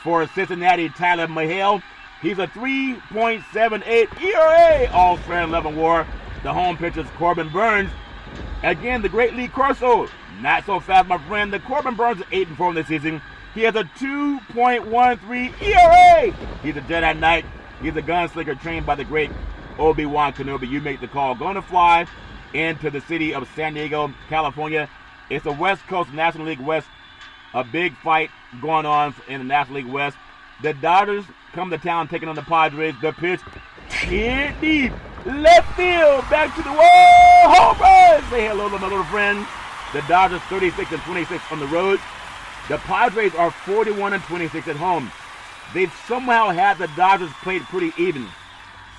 for Cincinnati, Tyler Mahale. He's a 3.78 ERA. All friend 11 WAR. The home pitcher's Corbin Burns. Again, the great Lee Corso. Not so fast, my friend. The Corbin Burns is 8-4 in this season. He has a 2.13 ERA. He's a Jedi Knight. He's a gunslinger trained by the great Obi-Wan Kenobi. You make the call. Going to fly into the city of San Diego, California. It's the West Coast National League West. A big fight going on in the National League West. The Dodgers come to town taking on the Padres. The pitch, hit deep, left field, back to the wall, home run. Say hello to my little friend. The Dodgers 36-26 on the road. The Padres are 41-26 at home. They've somehow had the Dodgers played pretty even.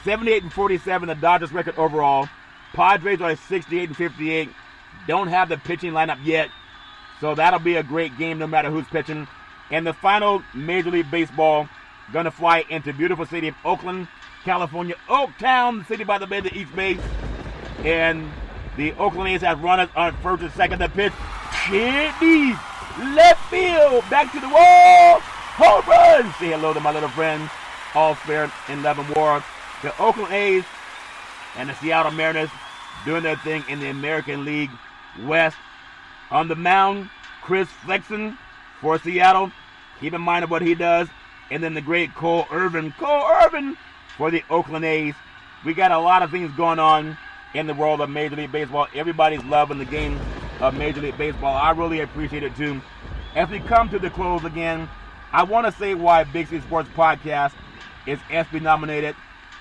78-47, the Dodgers record overall. Padres are 68-58. Don't have the pitching lineup yet, so that'll be a great game no matter who's pitching. And the final Major League Baseball, gonna fly into beautiful city of Oakland, California. Oaktown, city by the bay, the East Bay. And the Oakland A's have runners on first and second. The pitch, hit deep, left field, back to the wall, home run. Say hello to my little friend, all fair in 11 WAR. The Oakland A's and the Seattle Mariners doing their thing in the American League West. On the mound, Chris Flexen for Seattle. Keep in mind of what he does. And then the great Cole Irvin for the Oakland A's. We got a lot of things going on in the world of Major League Baseball. Everybody's loving the game of Major League Baseball. I really appreciate it too. As we come to the close again, I want to say why Big C Sports Podcast is Espn nominated.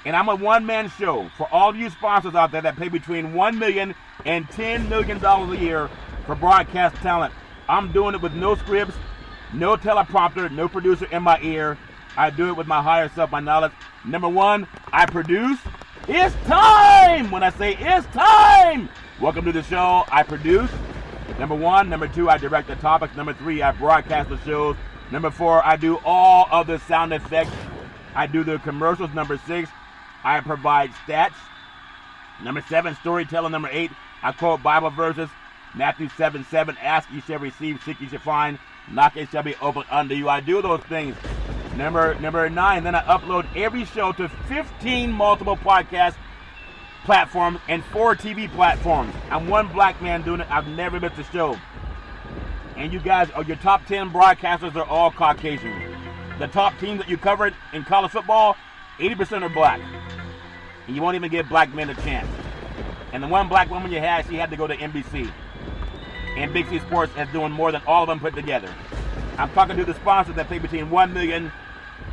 And I'm a one-man show for all you sponsors out there that pay between $1 million and $10 million a year for broadcast talent. I'm doing it with no scripts, no teleprompter, no producer in my ear. I do it with my higher self, my knowledge. Number one, I produce. It's time! When I say it's time! Welcome to the show. I produce. Number one. Number two, I direct the topics. Number three, I broadcast the shows. Number four, I do all of the sound effects. I do the commercials. Number six, I provide stats. Number seven, storytelling. Number eight, I quote Bible verses. Matthew 7:7, ask ye shall receive, seek ye shall find, knock it shall be opened unto you. I do those things. Number nine, then I upload every show to 15 multiple podcast platforms and 4 TV platforms. I'm one black man doing it. I've never missed a show. And you guys, your top 10 broadcasters are all Caucasian. The top teams that you covered in college football, 80% are black. And you won't even give black men a chance. And the one black woman you had, she had to go to NBC. And Big C Sports is doing more than all of them put together. I'm talking to the sponsors that pay between $1 million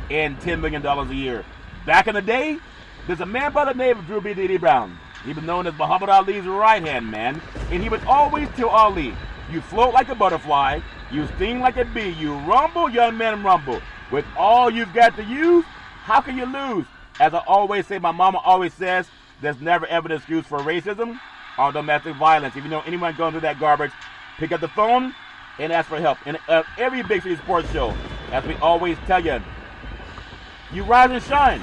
and $10 million a year. Back in the day, there's a man by the name of Drew B. Diddy Brown. He was known as Muhammad Ali's right-hand man. And he would always tell Ali, you float like a butterfly, you sting like a bee, you rumble, young man, rumble. With all you've got to use, how can you lose? As I always say, my mama always says, there's never ever an excuse for racism or domestic violence. If you know anyone going through that garbage, pick up the phone and ask for help. And every Big City Sports show, as we always tell you, you rise and shine.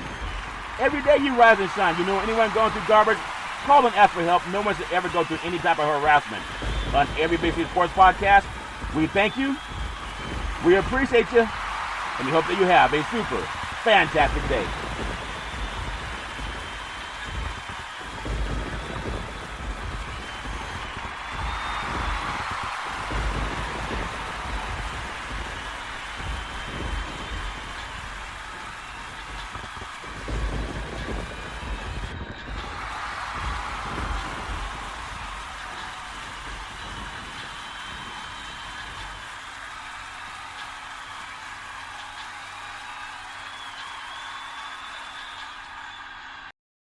Every day you rise and shine. You know anyone going through garbage, call and ask for help. No one should ever go through any type of harassment. On every Big City Sports Podcast, we thank you We appreciate you, and we hope that you have a super fantastic day.